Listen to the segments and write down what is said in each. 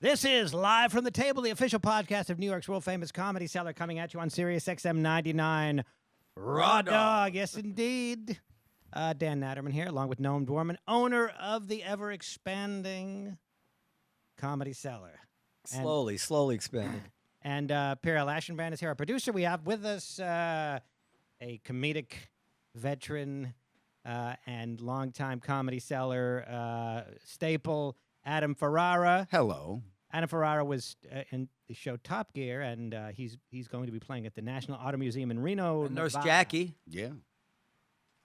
This is Live from the Table, the official podcast of New York's world-famous Comedy Cellar, coming at you on Sirius XM 99. Raw Dog, yes, indeed. Dan Naturman here, along with Noam Dworman, owner of the ever-expanding Comedy Cellar. Slowly expanding. And Periel Aschenrband is here, our producer. We have with us a comedic veteran and longtime Comedy Cellar staple, Adam Ferrara. Hello. Adam Ferrara was in the show Top Gear, and he's going to be playing at the National Auto Museum in Reno, And Nurse Nevada. Jackie. Yeah.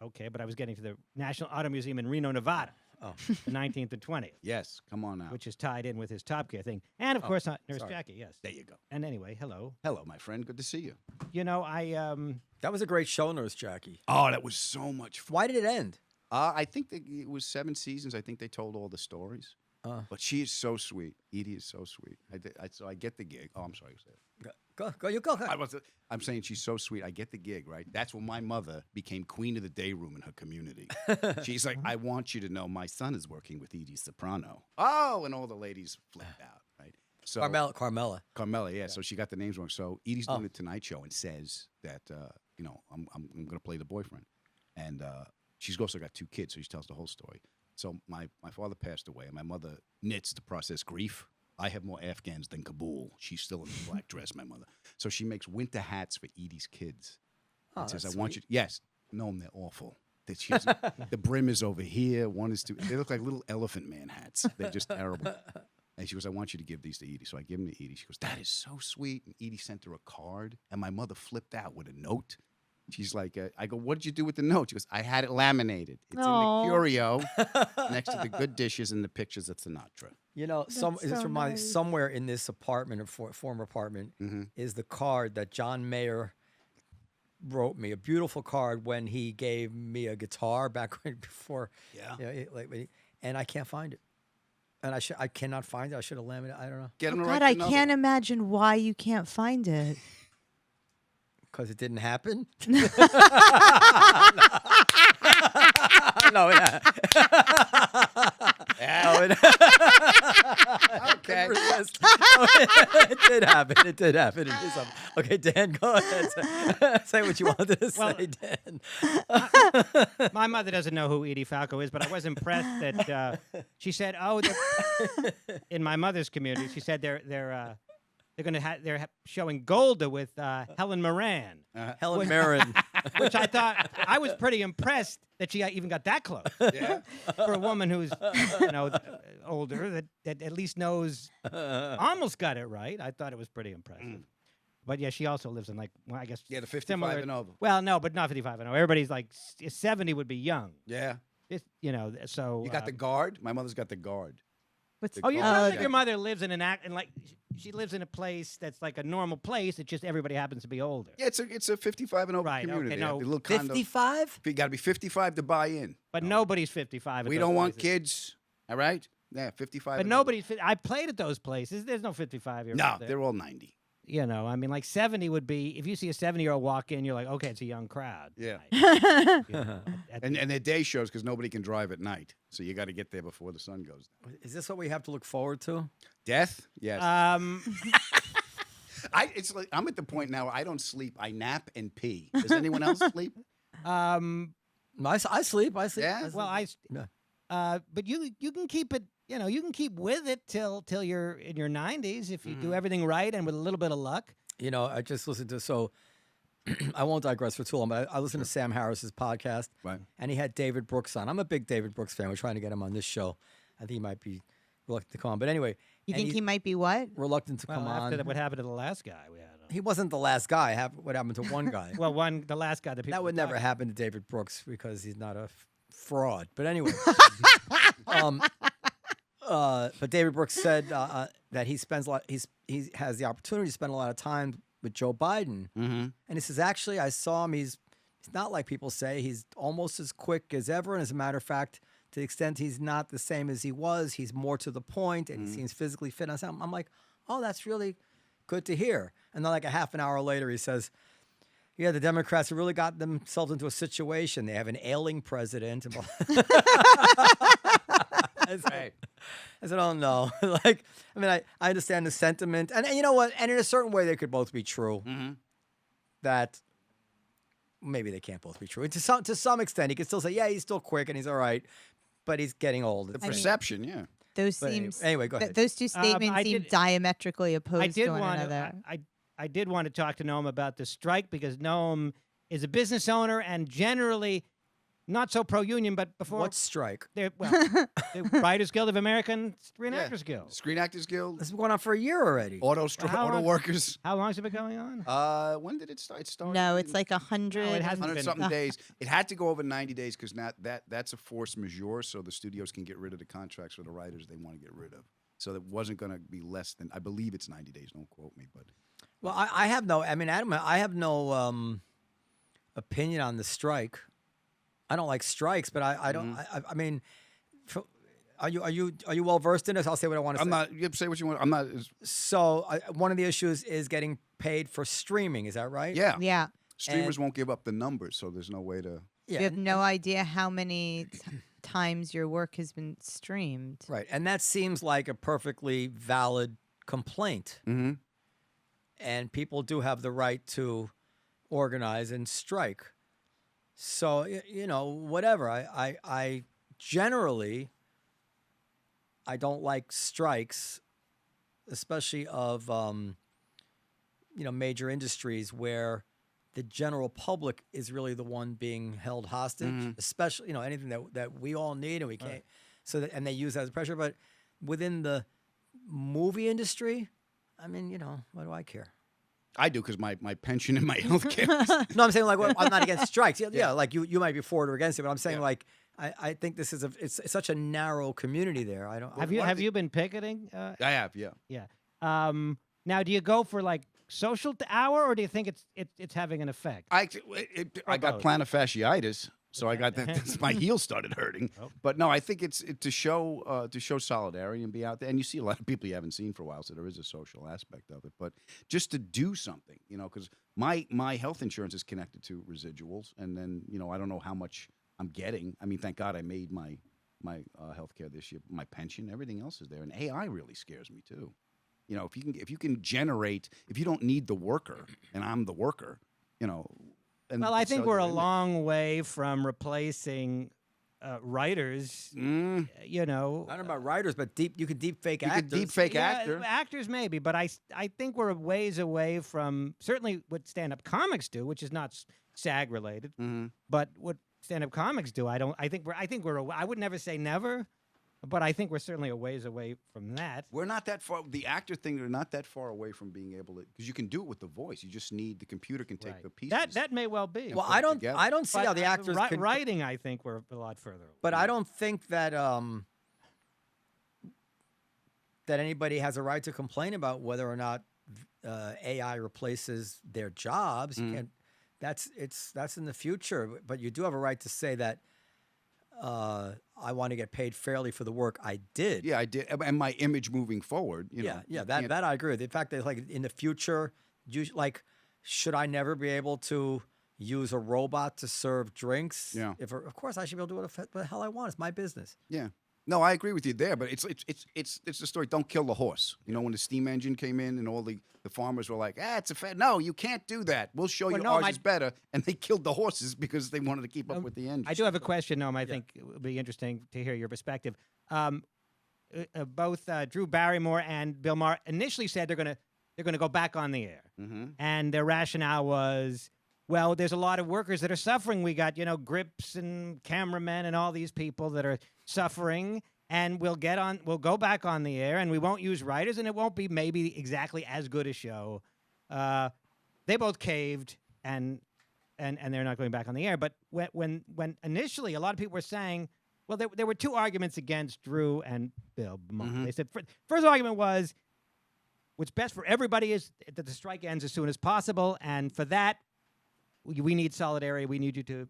Okay, but I was getting to the National Auto Museum in Reno, Nevada, the 19th and 20th, Yes. Come on out. which is tied in with his Top Gear thing. And, of course, Nurse sorry. Jackie, yes. There you go. And anyway, hello. Hello, my friend. Good to see you. You know, I That was a great show, Nurse Jackie. Oh, that was so much fun. Why did it end? I think it was 7 seasons. I think they told all the stories. But she is so sweet. Edie is so sweet. So I get the gig. Oh, I'm sorry. Go. I'm saying she's so sweet. I get the gig, right? That's when my mother became queen of the day room in her community. She's like, I want you to know my son is working with Edie Soprano. Oh, and all the ladies flipped out, right? So Carmela. Carmela, yeah. So she got the names wrong. So Edie's doing the Tonight Show and says that, I'm going to play the boyfriend. And she's also got 2 kids, so she tells the whole story. So my father passed away, and my mother knits to process grief. I have more Afghans than Kabul. She's still in the black dress, my mother. So she makes winter hats for Edie's kids. Oh, And says, that's I want you sweet. yes. No, they're awful. That she has, the brim is over here. One is too. They look like little Elephant Man hats. They're just terrible. And she goes, I want you to give these to Edie. So I give them to Edie. She goes, that is so sweet. And Edie sent her a card, and my mother flipped out with a note. She's like, I go, what did you do with the note? She goes, I had it laminated. It's in the curio next to the good dishes and the pictures of Sinatra. You know, this reminds me, somewhere in this apartment, or former apartment, is the card that John Mayer wrote me, a beautiful card when he gave me a guitar back before. Yeah. And I can't find it. And I cannot find it. I should have laminated. I don't know. Get him to God, write I another can't one. imagine why you can't find it. Because it didn't happen? No, yeah. Okay. It did happen. It did happen. It is something. Okay, Dan, go ahead. Say what you wanted to say, Dan. my mother doesn't know who Edie Falco is, but I was impressed that she said, in my mother's community, she said they're showing Golda with Helen Moran. Helen Mirren. Which I thought, I was pretty impressed that she even got that close. Yeah. For a woman who's, older, that at least knows, almost got it right. I thought it was pretty impressive. But yeah, she also lives in I guess. Yeah, the 55 similar, and over. Well, no, but not 55 and over. Everybody's like, 70 would be young. Yeah. So. You got the guard? My mother's got the guard. What's The Oh, you guard. sound like your mother lives in she lives in a place that's like a normal place. It's just everybody happens to be older. Yeah, it's a 55 and over Right, okay, community. no. The little condo. 55? You got to be 55 to buy in. But nobody's 55. We at don't those want places. kids. All right? Yeah, 55. But and nobody's. I played at those places. There's no 55-year-old. over. No, there. they're all 90. 70 would be. If you see a 70-year-old walk in, you're like, okay, it's a young crowd. Yeah. At And they're day shows because nobody can drive at night. So you got to get there before the sun goes down. Is this what we have to look forward to? Death? Yes. Um, It's like I'm at the point now where I don't sleep. I nap and pee. Does anyone else sleep? I sleep. Yeah? well, Yeah. but you can keep it. You can keep with it till you're in your 90s if you do everything right and with a little bit of luck. I just listened to I won't digress for too long, but I listened to Sam Harris's podcast, Right. and he had David Brooks on. I'm a big David Brooks fan. We're trying to get him on this show. I think he might be reluctant to come on, but anyway, You and think he's he might be what? reluctant to Well, come after on? what happened to the last guy we had. He wasn't the last guy. What happened to one guy? Well, the last guy that people That would were never talking- happen to David Brooks because he's not a fraud. But anyway, but David Brooks said that he spends a lot. He has the opportunity to spend a lot of time with Joe Biden, and he says actually I saw him. He's not like people say. He's almost as quick as ever, and as a matter of fact, to the extent he's not the same as he was, he's more to the point, and he seems physically fit. And I'm like, oh, that's really good to hear. And then like a half an hour later, he says, yeah, the Democrats have really got themselves into a situation. They have an ailing president. And Right. I said, oh no. Like, I mean, I understand the sentiment, and you know what? And in a certain way, they could both be true. That maybe they can't both be true. And to some extent, he can still say, yeah, he's still quick and he's all right, but he's getting old. The perception, yeah. Those But seems anyway, go ahead. those two statements I seem did- diametrically opposed I did to one want another. to. I did want to talk to Noam about the strike because Noam is a business owner and generally not so pro-union. But before What strike? the Writers Guild of America and Screen Yeah. Actors Guild. Screen Actors Guild, This has been going on for a year already. auto how long- workers. How long has it been going on? When did it start? It started No, in it's like 100. No, it hasn't 100 been- something days. It had to go over 90 days because that's a force majeure, so the studios can get rid of the contracts for the writers they want to get rid of. So it wasn't going to be less than, I believe it's 90 days. Don't quote me, but Well, I have no. I mean, Adam, I have no opinion on the strike. I don't like strikes, but I don't. I mean, are you well versed in this? I'll say what I want to say. I'm not. You say what you want. I'm not. So one of the issues is getting paid for streaming. Is that right? Yeah. Yeah. Streamers won't give up the numbers, so there's no way to. Yeah. You have no idea how many times your work has been streamed. Right, and that seems like a perfectly valid complaint. Mm-hmm. And people do have the right to organize and strike. So you know, whatever. I generally I don't like strikes, especially of major industries where the general public is really the one being held hostage. Especially anything that we all need and we can't. So that, and they use that as pressure. But within the movie industry, I mean, what do I care? I do because my pension and my health care. No, I'm saying like I'm not against strikes. Yeah, like you might be for it or against it, but I'm saying like I think this is it's such a narrow community there. I don't. Have you been picketing? I have, yeah. Yeah. Now, do you go for like social hour, or do you think it's having an effect? I got both? plantar fasciitis, so I got that. My heel started hurting. Oh. But no, I think it's to show solidarity and be out there. And you see a lot of people you haven't seen for a while, so there is a social aspect of it. But just to do something, because my health insurance is connected to residuals, and then I don't know how much I'm getting. I mean, thank God I made my health care this year. My pension, everything else is there, and AI really scares me too. If you can generate, if you don't need the worker, and I'm the worker, And Well, I think so we're a you're in it. long way from replacing writers. Mm. You know, I don't know about writers, but you could deep fake You actors. could deep fake yeah, actor. actors maybe, but I think we're a ways away from certainly what stand-up comics do, which is not SAG related, but what stand-up comics do. I think we're. I would never say never, but I think we're certainly a ways away from that. We're not that far. The actor thing, they're not that far away from being able to, because you can do it with the voice. You just need the computer can take Right. the pieces. That may well be. Well, put it I don't. together. I don't see But, how the actors can. writing, I think we're a lot further away. But I don't think that that anybody has a right to complain about whether or not AI replaces their jobs. You can't. That's in the future. But you do have a right to say that I want to get paid fairly for the work I did. Yeah, I did, and my image moving forward. Yeah. you That can't- I agree with. The fact that like in the future, should I never be able to use a robot to serve drinks? Yeah. Of course I should be able to do what the hell I want. It's my business. Yeah. No, I agree with you there, but it's the story. Don't kill the horse. When the steam engine came in and all the farmers were like, it's a fat. No, you can't do that. We'll show Well, you no, ours is better. And they killed the horses because they wanted to keep up with the engine. I do have a question, Noam. I think it would be interesting to hear your perspective. Both Drew Barrymore and Bill Maher initially said they're gonna go back on the air, and their rationale was, well, there's a lot of workers that are suffering. We got grips and cameramen and all these people that are suffering, and we'll go back on the air, and we won't use writers, and it won't be maybe exactly as good a show. They both caved, and they're not going back on the air. But when initially a lot of people were saying, well, there were two arguments against Drew and Bill Maher. They said first argument was, what's best for everybody is that the strike ends as soon as possible, and for that, we need solidarity. We need you to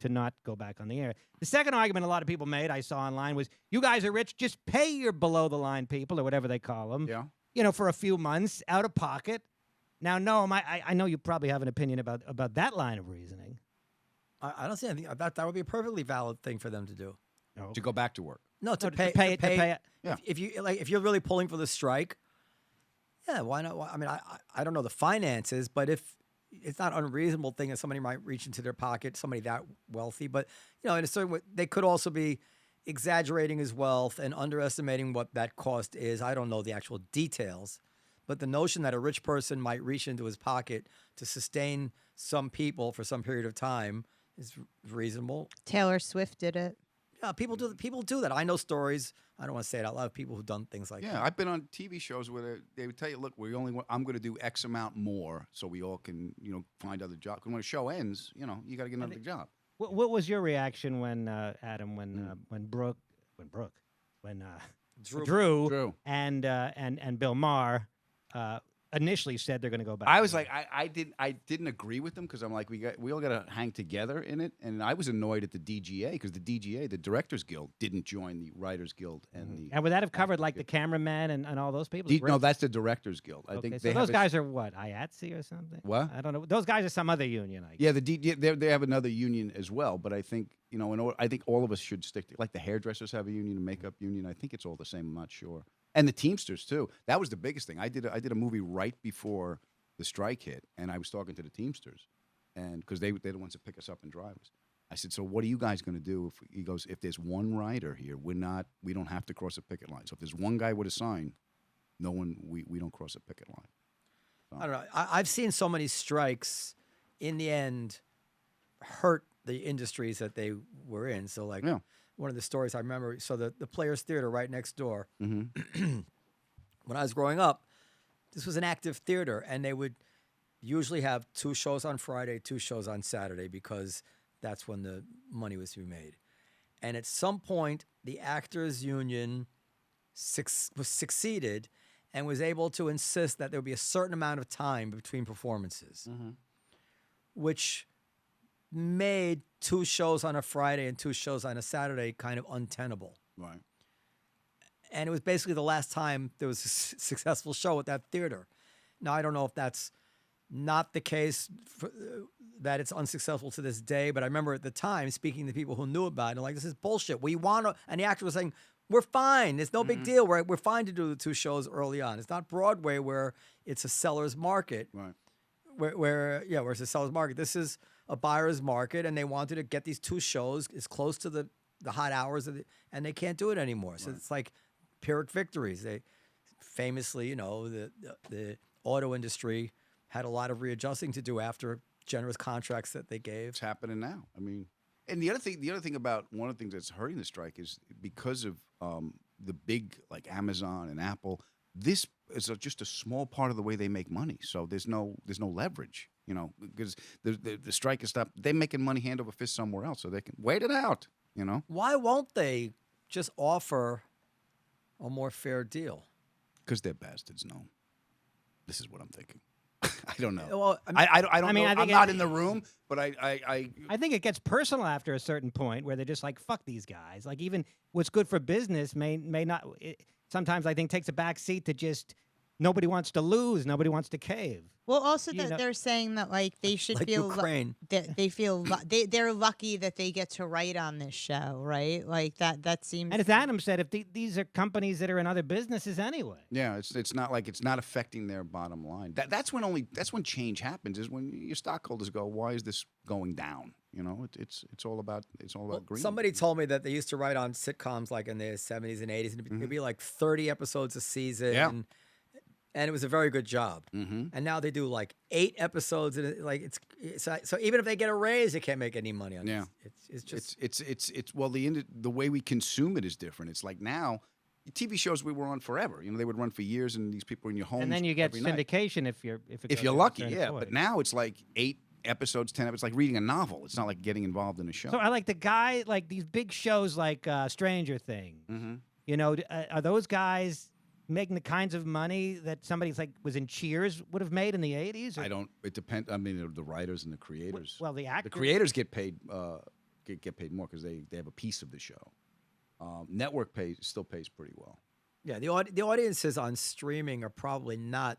not go back on the air. The second argument a lot of people made, I saw online, was, you guys are rich, just pay your below-the-line people, or whatever they call them, for a few months, out of pocket. Now, Noam, I know you probably have an opinion about that line of reasoning. I don't see anything. That would be a perfectly valid thing for them to do. To go back to work. No, to No, pay. Yeah. If you're really pulling for the strike, yeah, why not? I mean, I don't know the finances, but if it's not an unreasonable thing that somebody might reach into their pocket, somebody that wealthy, but in a certain way, they could also be exaggerating his wealth and underestimating what that cost is. I don't know the actual details, but the notion that a rich person might reach into his pocket to sustain some people for some period of time is reasonable. Taylor Swift did it. Yeah, people do that. I know stories. I don't want to say it out loud. Of people who've done things like that. Yeah, I've been on TV shows where they would tell you, look, I'm going to do X amount more so we all can, find other jobs. When a show ends, you got to get another job. What was your reaction when Adam, when Drew and Bill Maher initially said they're going to go back? I was like, I didn't agree with them because I'm like, we all got to hang together in it, and I was annoyed at the DGA because the DGA, the Directors Guild, didn't join the Writers Guild and and would that have covered like the cameramen and all those people? No, that's the Directors Guild. I think so those guys are what, IATSE or something? What? I don't know. Those guys are some other union. I guess. Yeah, they have another union as well, but I think I think all of us should stick to, like, the hairdressers have a union, the makeup union. I think it's all the same. I'm not sure. And the Teamsters too. That was the biggest thing. I did a movie right before the strike hit, and I was talking to the Teamsters, and because they're the ones that pick us up and drive us. I said, so what are you guys going to do? He goes, if there's one rider here, we don't have to cross a picket line. So if there's one guy with a sign, we don't cross a picket line. So. I don't know. I've seen so many strikes in the end hurt the industries that they were in. So one of the stories I remember, so the Players Theater right next door, when I was growing up, this was an active theater, and they would usually have 2 shows on Friday, 2 shows on Saturday, because that's when the money was to be made. And at some point, the Actors Union succeeded and was able to insist that there would be a certain amount of time between performances, which made 2 shows on a Friday and 2 shows on a Saturday kind of untenable. Right. And it was basically the last time there was a successful show at that theater. Now, I don't know if that's not the case, that it's unsuccessful to this day, but I remember at the time speaking to people who knew about it, and like, this is bullshit. We want to, and the actor was saying, we're fine. It's no big deal. We're fine to do the 2 shows early on. It's not Broadway where it's a seller's market. Right. Where it's a seller's market. This is a buyer's market, and they wanted to get these 2 shows as close to the hot hours, and they can't do it anymore. So it's like Pyrrhic victories. They famously, the auto industry had a lot of readjusting to do after generous contracts that they gave. It's happening now. I mean, and the other thing about one of the things that's hurting the strike is because of the big, like, Amazon and Apple. This is just a small part of the way they make money. So there's no leverage, because the strike is stopped. They're making money hand over fist somewhere else, so they can wait it out. Why won't they just offer a more fair deal? Because they're bastards. No, this is what I'm thinking. I don't know. Well, I don't know. I'm not in the room, but I think it gets personal after a certain point where they're just like, fuck these guys. Like, even what's good for business may not. Sometimes I think takes a back seat to just nobody wants to lose, nobody wants to cave. Well, also that they're saying that, like, they should like feel Ukraine. That they feel they're lucky that they get to write on this show, right? Like that seems. And as Adam said, if these are companies that are in other businesses anyway. Yeah, it's not like it's not affecting their bottom line. That's when change happens, is when your stockholders go, why is this going down? It's all about green. Somebody told me that they used to write on sitcoms like in the 70s and 80s, and it'd be like 30 episodes a season. Yeah. And it was a very good job. And now they do like 8 episodes, and so even if they get a raise, they can't make any money on it. It's just the way we consume it is different. It's like now, TV shows we were on forever. They would run for years, and these people were in your homes. And then you get every night. syndication if you're lucky. Yeah, but now it's like 8 episodes, 10 episodes. It's like reading a novel. It's not like getting involved in a show. So I like the guy, like these big shows like Stranger Things. Are those guys making the kinds of money that somebody was in Cheers would have made in the 80s? It depends. I mean, the writers and the creators. Well, the actors. The creators get paid get paid more because they have a piece of the show. Network still pays pretty well. Yeah, the audiences on streaming are probably not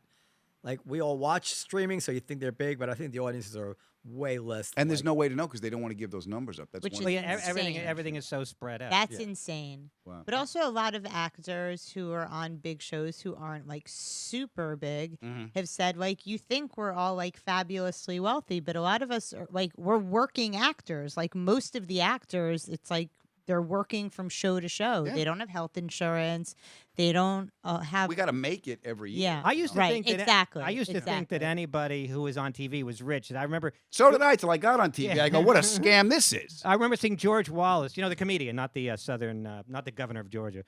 like we all watch streaming, so you think they're big, but I think the audiences are way less. And there's no way to know because they don't want to give those numbers up. That's Which one. is Well, yeah, insane. everything is so spread out. That's insane. Wow. But also a lot of actors who are on big shows who aren't like super big have said like you think we're all like fabulously wealthy, but a lot of us are like we're working actors. Like most of the actors, it's like they're working from show to show. Yeah. They don't have health insurance. They don't have We got to make it every year. Yeah. I used to Right, think that exactly, I used to think that exactly. anybody who was on TV was rich. I remember So did I till I got on TV. Yeah. I go, what a scam this is. seeing George Wallace, the comedian, not the not the governor of Georgia,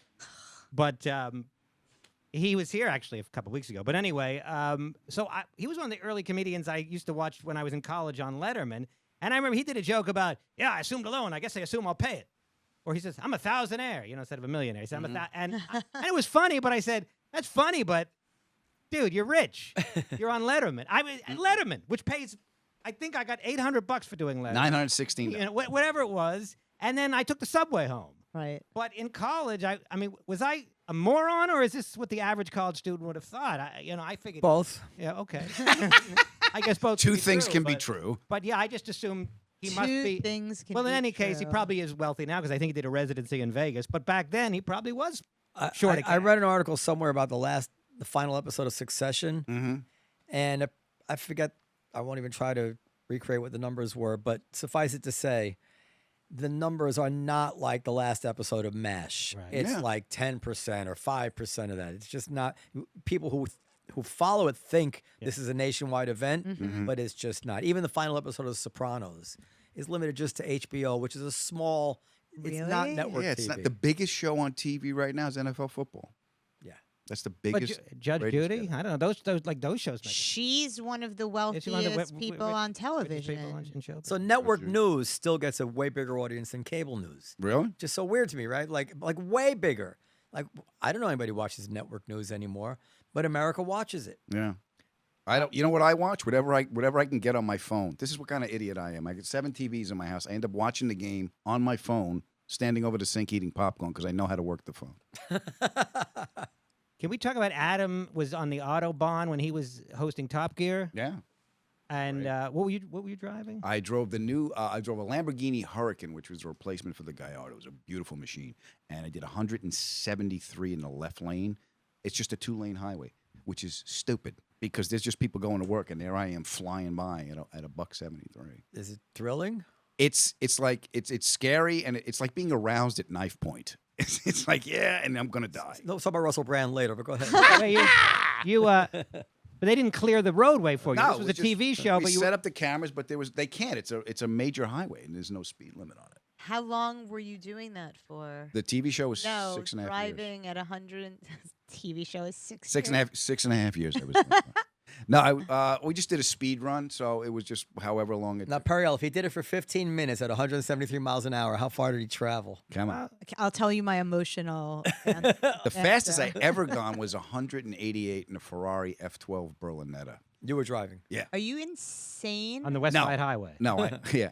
but he was here actually a couple weeks ago. But anyway, he was one of the early comedians I used to watch when I was in college on Letterman, and I remember he did a joke about, I assumed a loan. I guess I assume I'll pay it. Or he says, I'm a thousandaire, instead of a millionaire. He said, and it was funny, but I said, that's funny, but dude, you're rich. You're on Letterman. I mean, Letterman, which pays, I think I got $800 for doing Letterman. $916. Whatever it was. And then I took the subway home. right. But in college, I mean, was I a moron, or is this what the average college student would have thought? I figured. both. Yeah, okay. I guess both. Two could be things true, can be but- true. But yeah, I just assumed he must Two be. things can Well, in be any case, he true. probably is wealthy now because I think he did a residency in Vegas. But back then, he probably was I, short of I cash. read an article somewhere about the final episode of Succession, and I forget. I won't even try to recreate what the numbers were, but suffice it to say, the numbers are not like the last episode of MASH. Right. It's Yeah. like 10% or 5% of that. It's just not. People who follow it think this is a nationwide event, but it's just not. Even the final episode of Sopranos is limited just to HBO, which is a small. It's not Really? network Yeah, it's TV. not the biggest show on TV right now is NFL football. Yeah. That's the But biggest. Judge ratings Judy, getter. I don't know. Those shows. Make She's one of the Is she one of the wealthiest people on television. people on show. So network Richard. news still gets a way bigger audience than cable news. Really? Just so weird to me, right? Like way bigger. Like I don't know anybody watches network news anymore, but America watches it. Yeah. I don't. You know what I watch? Whatever I can get on my phone. This is what kind of idiot I am. I get 7 TVs in my house. I end up watching the game on my phone, standing over the sink eating popcorn because I know how to work the phone. Can we talk about Adam was on the Autobahn when he was hosting Top Gear? Yeah. And what were you driving? I drove I drove a Lamborghini Hurricane, which was a replacement for the Gallardo. It was a beautiful machine. And I did 173 in the left lane. It's just a 2-lane highway, which is stupid because there's just people going to work, and there I am flying by at a $1.73. Is it thrilling? It's scary, and it's like being aroused at knife point. It's like, yeah, and I'm going to die. No, talk about Russell Brand later, but go ahead. Wait, but they didn't clear the roadway for you. No, This was a we TV just- show, we but you set up the cameras, but they can't. It's a major highway, and there's no speed limit on it. How long were you doing that for? The TV show was No, 6.5 years. driving at 100. TV show is 6 Six and a half years. I was doing that. No, we just did a speed run, so it was just however long it Now, took. Periel, if he did it for 15 minutes at 173 miles an hour, how far did he travel? Come on. I'll tell you my emotional. The fastest I ever gone was 188 in a Ferrari F12 Berlinetta. You were driving. Yeah. Are you insane? on the West No. Side Highway. No,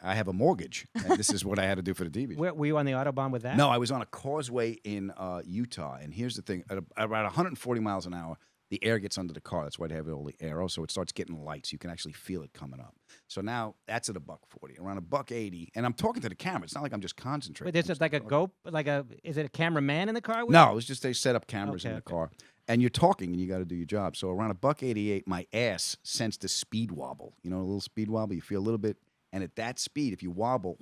I have a mortgage, and this is what I had to do for the TV. Were you on the Autobahn with that? No, I was on a causeway in Utah, and here's the thing: at about 140 miles an hour, the air gets under the car. That's why they have all the arrows, so it starts getting lights. You can actually feel it coming up. So now that's at a $140, around a $180, and I'm talking to the camera. It's not like I'm just concentrating. Wait, there's I'm just like a talking. is it a cameraman in the car? With No, you? it was just they set up cameras in Okay, the car, and you're talking, and you got to do your job. So around a $188, my ass sensed a speed wobble. You know, a little speed wobble. You feel a little bit, and at that speed, if you wobble,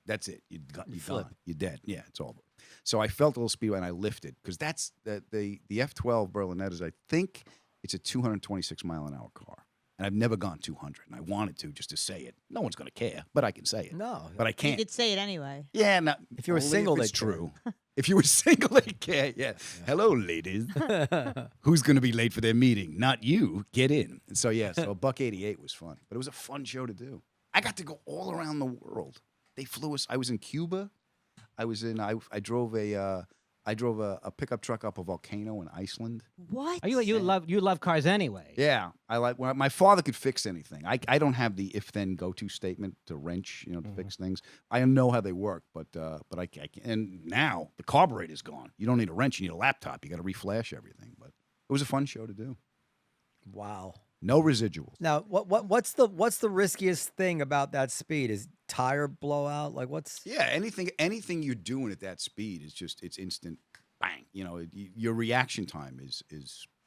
that's it. You're flip. gone. You're dead. Yeah, it's over. So I felt a little speed, and I lifted because that's the F12 Berlinettas. I think it's a 226 mile an hour car, and I've never gone 200, and I wanted to just to say it. No one's gonna care, but I can say it. No. But I You can't. could say it anyway. Yeah, no. If you were only single, it's they'd care. true. If you were single, they care. Yeah. Hello, ladies. Who's going to be late for their meeting? Not you. Get in. And so yeah, so $188 was fun, but it was a fun show to do. I got to go all around the world. They flew us. I was in Cuba. I was in. I drove a pickup truck up a volcano in Iceland. What? Oh, you love cars anyway. Yeah, I like when my father could fix anything. I don't have the if then go to statement to wrench, to fix things. I know how they work, but I can't. And now the carburetor's gone. You don't need a wrench. You need a laptop. You got to reflash everything. But it was a fun show to do. Wow. No residuals. Now, what's the riskiest thing about that speed? Is tire blowout? Like what's? Yeah, anything you're doing at that speed is just it's instant bang. You know, your reaction time is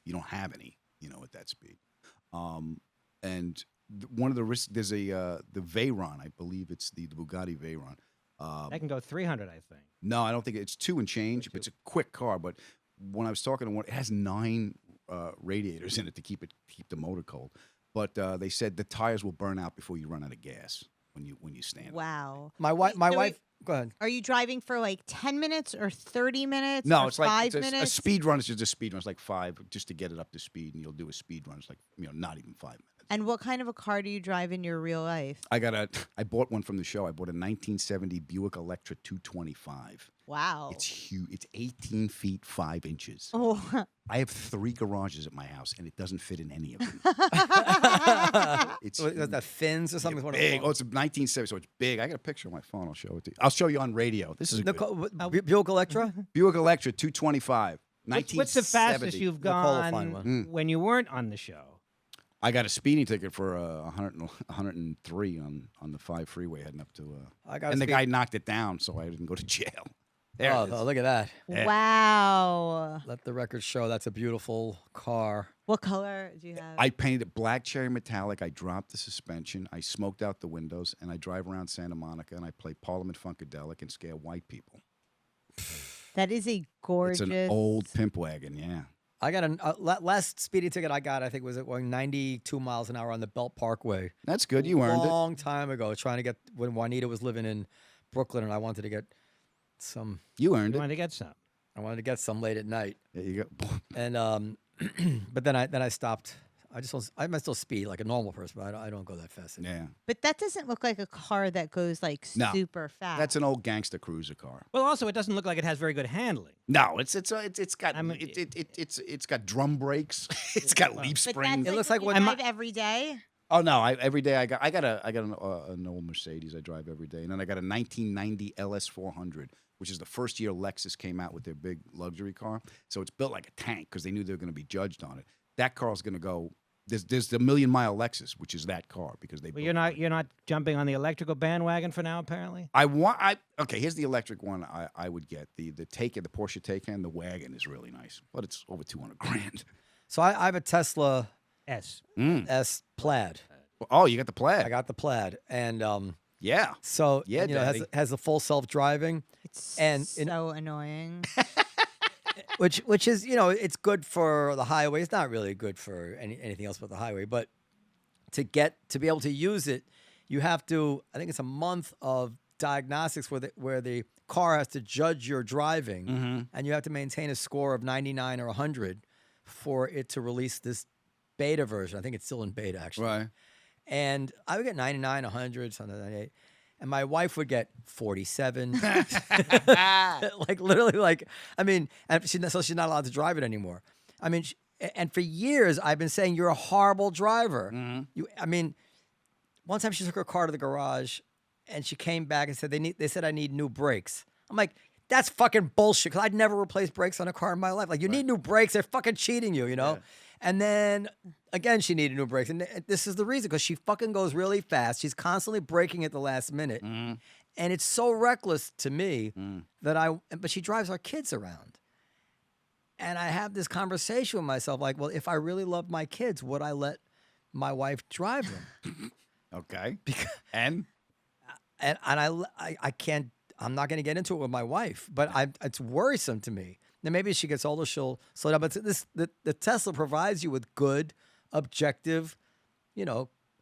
you don't have any. You know, at that speed. And one of the risks, there's the Veyron, I believe it's the Bugatti Veyron. That can go 300, I think. No, I don't think it's 2 and change. But it's a quick car, but when I was talking to one, it has 9 radiators in it to keep the motor cold. But they said the tires will burn out before you run out of gas when you stand. Wow. My wife. Go ahead. Are you driving for like 10 minutes or 30 minutes? No, or it's like 5 it's minutes. a speed run. It's just a speed run. It's like 5 just to get it up to speed, and you'll do a speed run. It's like not even 5 minutes. And what kind of a car do you drive in your real life? I bought one from the show. I bought a 1970 Buick Electra 225. Wow. It's huge. It's 18 feet 5 inches. Oh. I have 3 garages at my house, and it doesn't fit in any of them. It's Was that fins or something? yeah, big. Oh, it's a 1970, so it's big. I got a picture on my phone. I'll show it to you. I'll show you on radio. This is a good. Buick Electra. Buick Electra 225. What's the fastest you've Nicole will gone find one. when you weren't on the show? I got a speeding ticket for 103 on the 5 freeway heading up to. And the guy knocked it down, so I didn't go to jail. There it is. Oh, look at that. Yeah. Wow. Let the record show that's a beautiful car. What color do you have? I painted it black cherry metallic. I dropped the suspension. I smoked out the windows, and I drive around Santa Monica, and I play Parliament Funkadelic and scare white people. That is a gorgeous. It's an old pimp wagon, yeah. I got a last speeding ticket I got. I think was at going 92 miles an hour on the Belt Parkway. That's good. You earned it. Long time ago, trying to get when Juanita was living in Brooklyn, and I wanted to get some. You earned You it. wanted to get some. I wanted to get some late at night, There you go. and but then I stopped. I might still speed like a normal person, but I don't go that fast. Yeah. But that doesn't look like a car that goes like No. super fast. That's an old gangster cruiser car. Well, also, it doesn't look like it has very good handling. No, it's got I mean, it's got drum brakes. It's got leaf But springs. that's It looks like like what you when drive every day. Oh no! Every day I got an old Mercedes I drive every day, and then I got a 1990 LS 400, which is the first year Lexus came out with their big luxury car. So it's built like a tank because they knew they were going to be judged on it. That car's going to go. There's the million-mile Lexus, which is that car because they. Well, you're not jumping on the electrical bandwagon for now, apparently. Okay. Here's the electric one I would get the Taycan, the Porsche Taycan. The wagon is really nice, but it's over $200,000. So I have a Tesla S. S Plaid. Oh, you got the Plaid. I got the Plaid, and Yeah. so Yeah, has Daddy. the full self driving, It's And, so annoying. which is it's good for the highway. It's not really good for anything else but the highway. But to be able to use it, you have to. I think it's a month of diagnostics where the car has to judge your driving, and you have to maintain a score of 99 or 100 for it to release this beta version. I think it's still in beta actually. Right. And I would get 99, 100, something like that. And my wife would get 47. Like literally, like and so she's not allowed to drive it anymore. And for years I've been saying you're a horrible driver. One time she took her car to the garage, and she came back and said they said I need new brakes. I'm like, that's fucking bullshit, because I'd never replaced brakes on a car in my life. Like, you need new brakes. They're fucking cheating you, you know? Yeah. And then, again, she needed new brakes. And this is the reason, because she fucking goes really fast. She's constantly braking at the last minute. And it's so reckless to me but she drives our kids around. And I have this conversation with myself, like, well, if I really loved my kids, would I let my wife drive them? Okay. And I can't. I'm not going to get into it with my wife, but it's worrisome to me. Now maybe as she gets older, she'll slow down. But the Tesla provides you with good, objective,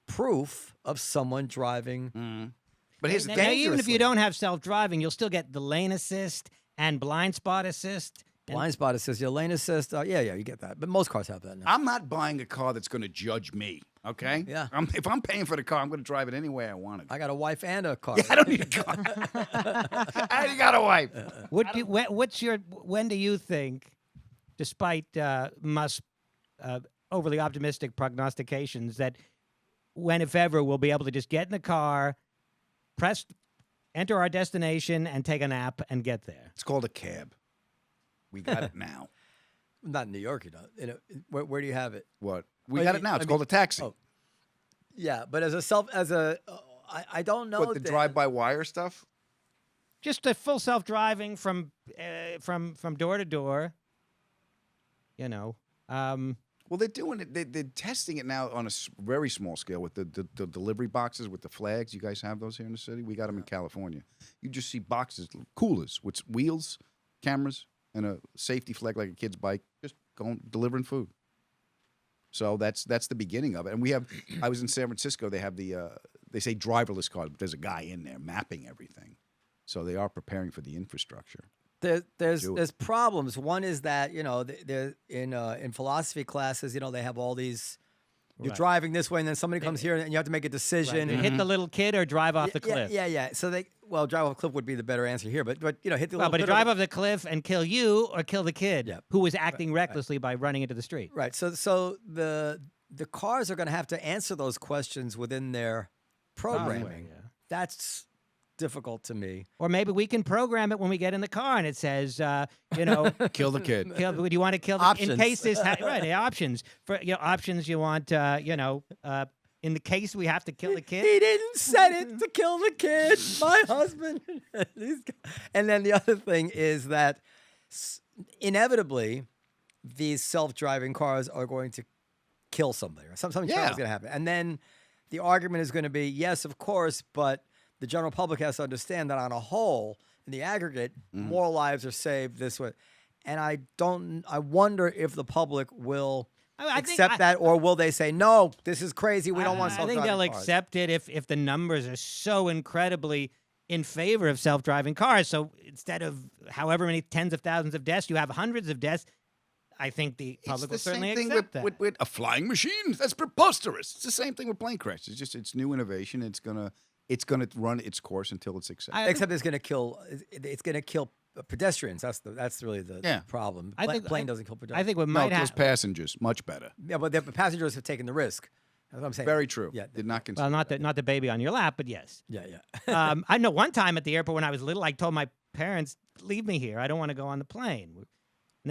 proof of someone driving. But here's the Now, thing. even if you don't have self-driving, you'll still get the lane assist and blind spot assist. Blind spot assist, your lane assist. Yeah, you get that. But most cars have that now. I'm not buying a car that's going to judge me. Okay. Yeah. If I'm paying for the car, I'm going to drive it any way I want it. I got a wife and a car. Yeah, I don't need a car. I already got a wife. When do you think, despite Musk's overly optimistic prognostications, that when, if ever, we'll be able to just get in the car, enter our destination, and take a nap and get there? It's called a cab. We got it now. Not in New York, you know. Where do you have it? What? We got it now. It's called a taxi. Oh. Yeah, but I don't know. What, the drive-by-wire stuff? Just a full self-driving from door to door. You know. Well, they're doing it. They're testing it now on a very small scale with the delivery boxes with the flags. You guys have those here in the city? We got them in California. You just see boxes, coolers with wheels, cameras, and a safety flag like a kid's bike, just going delivering food. So that's the beginning of it. And we have. I was in San Francisco. They have they say driverless cars, but there's a guy in there mapping everything. So they are preparing for the infrastructure. There's problems. One is that they're in philosophy classes. They have all these. You're driving this way, and then somebody comes here, and you have to make a decision. Right. Hit the little kid or drive off the cliff. Yeah. So drive off the cliff would be the better answer here. But hit the little. Well, but drive off the cliff and kill you or kill the kid who was acting recklessly by running into the street. Right. So the cars are going to have to answer those questions within their programming. Yeah. That's difficult to me. Or maybe we can program it when we get in the car and it says, Kill the kid. do you want to kill the Options. in case this the options for options you want in the case we have to kill the kid. He didn't set it to kill the kid. My husband. And then the other thing is that inevitably these self-driving cars are going to kill somebody or something terrible is going to happen. And then the argument is going to be, yes, of course, but the general public has to understand that on a whole, in the aggregate, more lives are saved this way. And I wonder if the public will accept that, or will they say, no, this is crazy, we don't want self-driving I think they'll cars. accept it if the numbers are so incredibly in favor of self-driving cars. So instead of however many tens of thousands of deaths, you have hundreds of deaths. I think the public will certainly accept that. With a flying machine. That's preposterous. It's the same thing with plane crashes. It's new innovation. It's gonna run its course until it's accepted. Except it's going to kill pedestrians. That's really the problem. Plane doesn't kill pedestrians. I think what No, might it kills happen. passengers. Much better. Yeah, but the passengers have taken the risk. That's what I'm saying. Very true. Yeah. Did not consider. Well, not the baby on your lap, but yes. Yeah. I know one time at the airport when I was little, I told my parents, "Leave me here. I don't want to go on the plane." And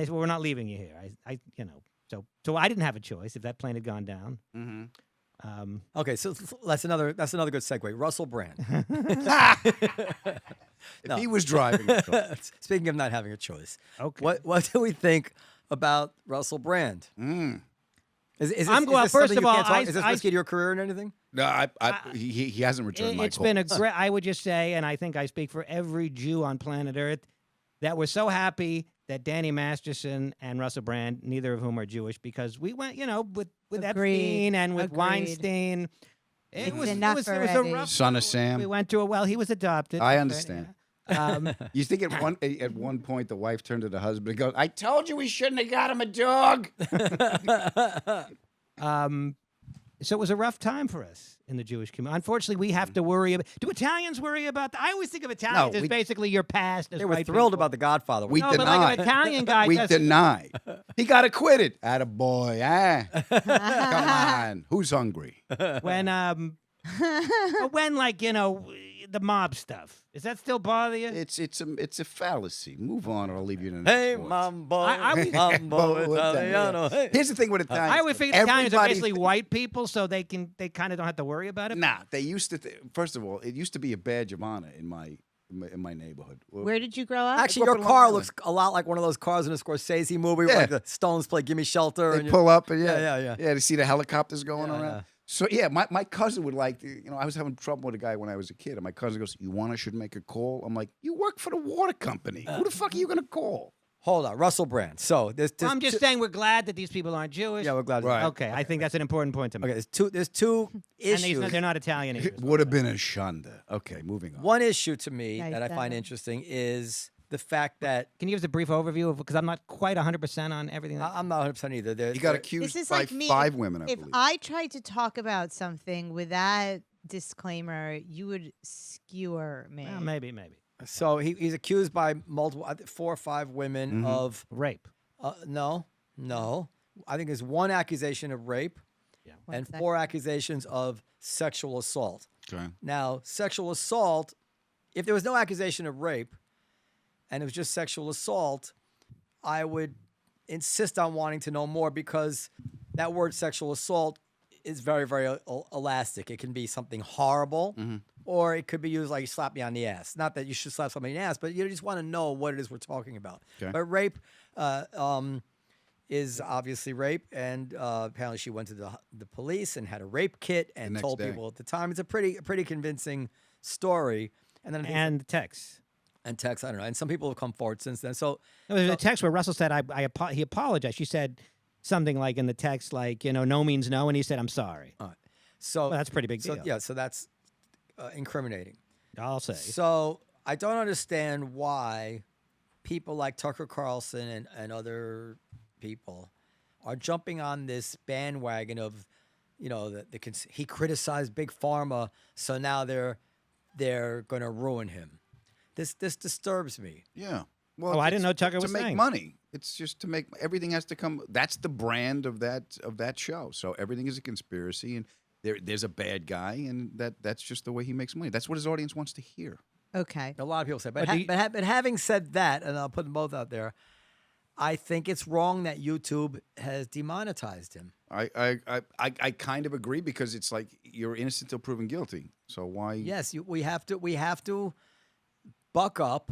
they said, "Well, we're not leaving you here." So I didn't have a choice if that plane had gone down. Mm-hmm. Okay, so that's another good segue. Russell Brand. If he was driving, Speaking of not having a choice, Okay. What do we think about Russell Brand? Is this I'm going. this First something of you all, can't talk- is this risky to your career and anything? no, he hasn't returned my It's call. been a great. I would just say, and I think I speak for every Jew on planet Earth, that we're so happy that Danny Masterson and Russell Brand, neither of whom are Jewish, because we went, with Agreed. Epstein and with Agreed. Weinstein. It's It was enough a already. rough. Son of Sam. We went to he was adopted. I understand. Um, You think at one point the wife turned to the husband and goes, "I told you we shouldn't have got him a dog." So it was a rough time for us in the Jewish community. Unfortunately, we have to worry about. Do Italians worry about that? I always think of Italians as we- basicon your past. As They were white thrilled people. about The Godfather. We No, but deny. like an Italian guy. We does- deny. He got acquitted. Attaboy, Come on. Who's hungry? when the mob stuff. Does that still bother you? It's a fallacy. Move on, or I'll leave you in. Hey, thoughts. mambo, I- mambo Italiano. Hey. Here's the thing with Italians. I always think Italians are Everybody basically white people, so they kind of don't have to worry about it. Nah, they used to. First of all, it used to be a badge of honor in my neighborhood. Where did you grow up? Actually, Grew up your in Long car Island. looks a lot like one of those cars in a Scorsese movie where like the Stones play "Gimme Shelter." They and pull up and Yeah. to see the helicopters going Yeah, around. yeah. So yeah, my cousin would like to, I was having trouble with a guy when I was a kid, and my cousin goes, should make a call. I'm like, you work for the water company. Who the fuck are you gonna call? Hold on, Russell Brand. So I'm just saying we're glad that these people aren't Jewish. Yeah, we're glad. Right. Okay, I think that's an important point to make. Okay, there's two And issues. they're not Italian either. Would have been a shanda. Okay, moving on. One issue to me Nice that I find setup. interesting is the fact that Can you give us a brief overview of because I'm not quite 100% on everything. I'm not 100% either. He got This accused is by like me. 5 women, I If believe. I tried to talk about something with that disclaimer, you would skewer me. Well, maybe So he's accused by multiple, 4 or 5 women of rape. no. I think there's 1 accusation of rape One and sec. 4 accusations of sexual assault. Okay. Now, sexual assault, if there was no accusation of rape and it was just sexual assault, I would insist on wanting to know more because that word sexual assault is very, very elastic. It can be something horrible, or it could be used like you slap me on the ass. Not that you should slap somebody in the ass, but you just want to know what it is we're talking about. Okay. But rape is obviously rape, and apparently she went to the police and had a rape kit and next told day. people at the time. It's a pretty convincing story. And then I think And the text. and text, I don't know. And some people have come forward since then. So No, there's a text where Russell said, he apologized. She said something like in the text, like, no means no. And he said, I'm sorry. so Well, that's a pretty big so deal. yeah, so that's incriminating. I'll say. So I don't understand why people like Tucker Carlson and other people are jumping on this bandwagon of, he criticized Big Pharma, so now they're going to ruin him. This disturbs me. Yeah. Well, I didn't know it's Tucker to was make saying. money. It's just to make everything has to come. That's the brand of that show. So everything is a conspiracy, and there's a bad guy, and that's just the way he makes money. That's what his audience wants to hear. Okay. A lot of people say, but But but having said that, and I'll put them both out there, I think it's wrong that YouTube has demonetized him. I kind of agree because it's like you're innocent till proven guilty. So why? Yes, we have to buck up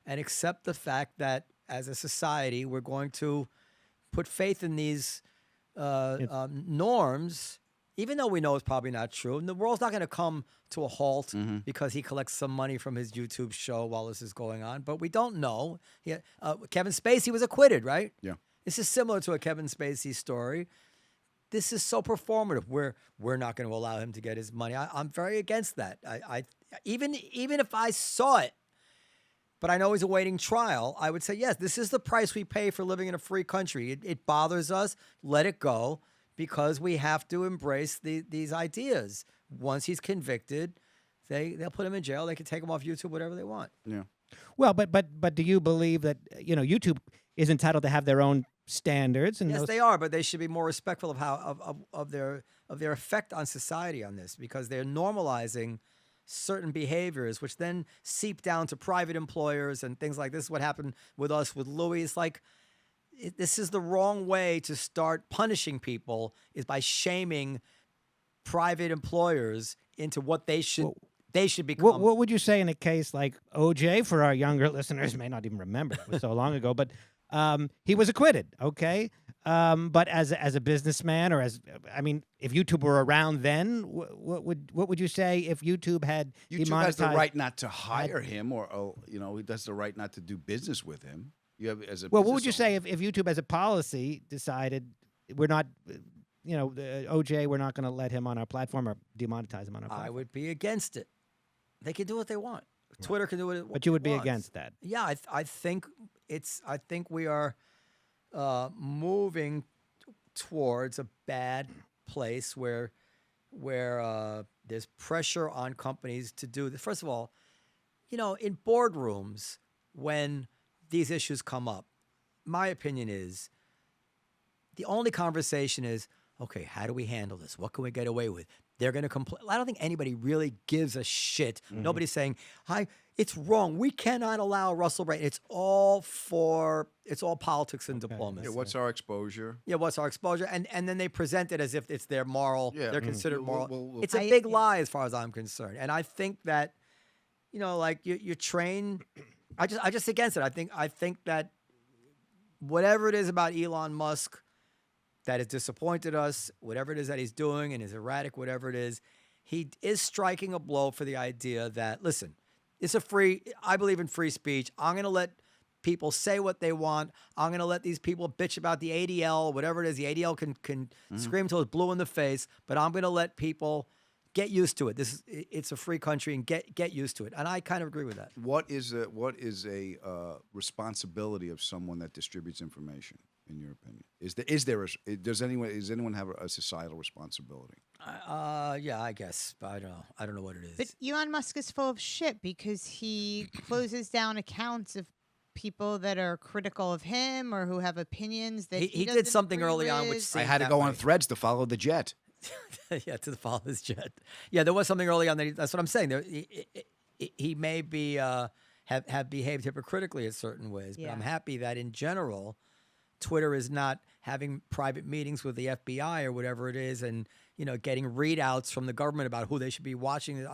and accept the fact that as a society we're going to put faith in these norms, even though we know it's probably not true. And the world's not going to come to a halt because he collects some money from his YouTube show while this is going on. But we don't know. Kevin Spacey was acquitted, right? Yeah. This is similar to a Kevin Spacey story. This is so performative. We're not going to allow him to get his money. I'm very against that. I even if I saw it, but I know he's awaiting trial, I would say, yes, this is the price we pay for living in a free country. It bothers us. Let it go, because we have to embrace these ideas. Once he's convicted, they'll put him in jail. They can take him off YouTube, whatever they want. Yeah. Well, but do you believe that, YouTube is entitled to have their own standards? And Yes, those- they are, but they should be more respectful of their effect on society on this, because they're normalizing certain behaviors, which then seep down to private employers and things like this. Is what happened with us with Louis. It's like this is the wrong way to start punishing people, is by shaming private employers into what they should become. What would you say in a case like OJ? For our younger listeners, may not even remember, it was so long ago, but he was acquitted. Okay, but as a businessman, or if YouTube were around then, what would you say if YouTube had YouTube demonetized? has the right not to hire him, or he has the right not to do business with him. You have as a Well, what business would you say if YouTube, as a policy, decided we're not, the OJ, we're not going to let him on our platform or demonetize him on our platform? I would be against it. They can do what they want. Twitter can do what it But you would be wants. against that. Yeah, I think we are moving towards a bad place where there's pressure on companies to do this. First of all, in boardrooms, when these issues come up, my opinion is the only conversation is, okay, how do we handle this? What can we get away with? They're going to complain. I don't think anybody really gives a shit. Nobody's saying, "Hi, it's wrong. We cannot allow Russell Brand." It's all politics and diplomacy. Yeah, what's our exposure? Yeah, what's our exposure? And then they present it as if it's their moral. Yeah. They're considered moral. We'll- It's a big lie as far as I'm concerned. And I think that, like you train. I just against it. I think that whatever it is about Elon Musk that has disappointed us, whatever it is that he's doing and is erratic, whatever it is, he is striking a blow for the idea that, listen, I believe in free speech. I'm going to let people say what they want. I'm going to let these people bitch about the ADL, whatever it is. The ADL can scream till it's blue in the face, but I'm going to let people get used to it. It's a free country, and get used to it. And I kind of agree with that. What is a responsibility of someone that distributes information, in your opinion? Does anyone have a societal responsibility? Yeah, I guess. But I don't know what it is. But Elon Musk is full of shit because he closes down accounts of people that are critical of him or who have opinions that he doesn't did something agree early on with. which I seemed had to that go way. on Threads to follow the jet. Yeah, to follow his jet. Yeah, there was something early on that's what I'm saying. He may be have behaved hypocritically in certain ways, but Yeah. I'm happy that in general, Twitter is not having private meetings with the FBI or whatever it is, and getting readouts from the government about who they should be watching.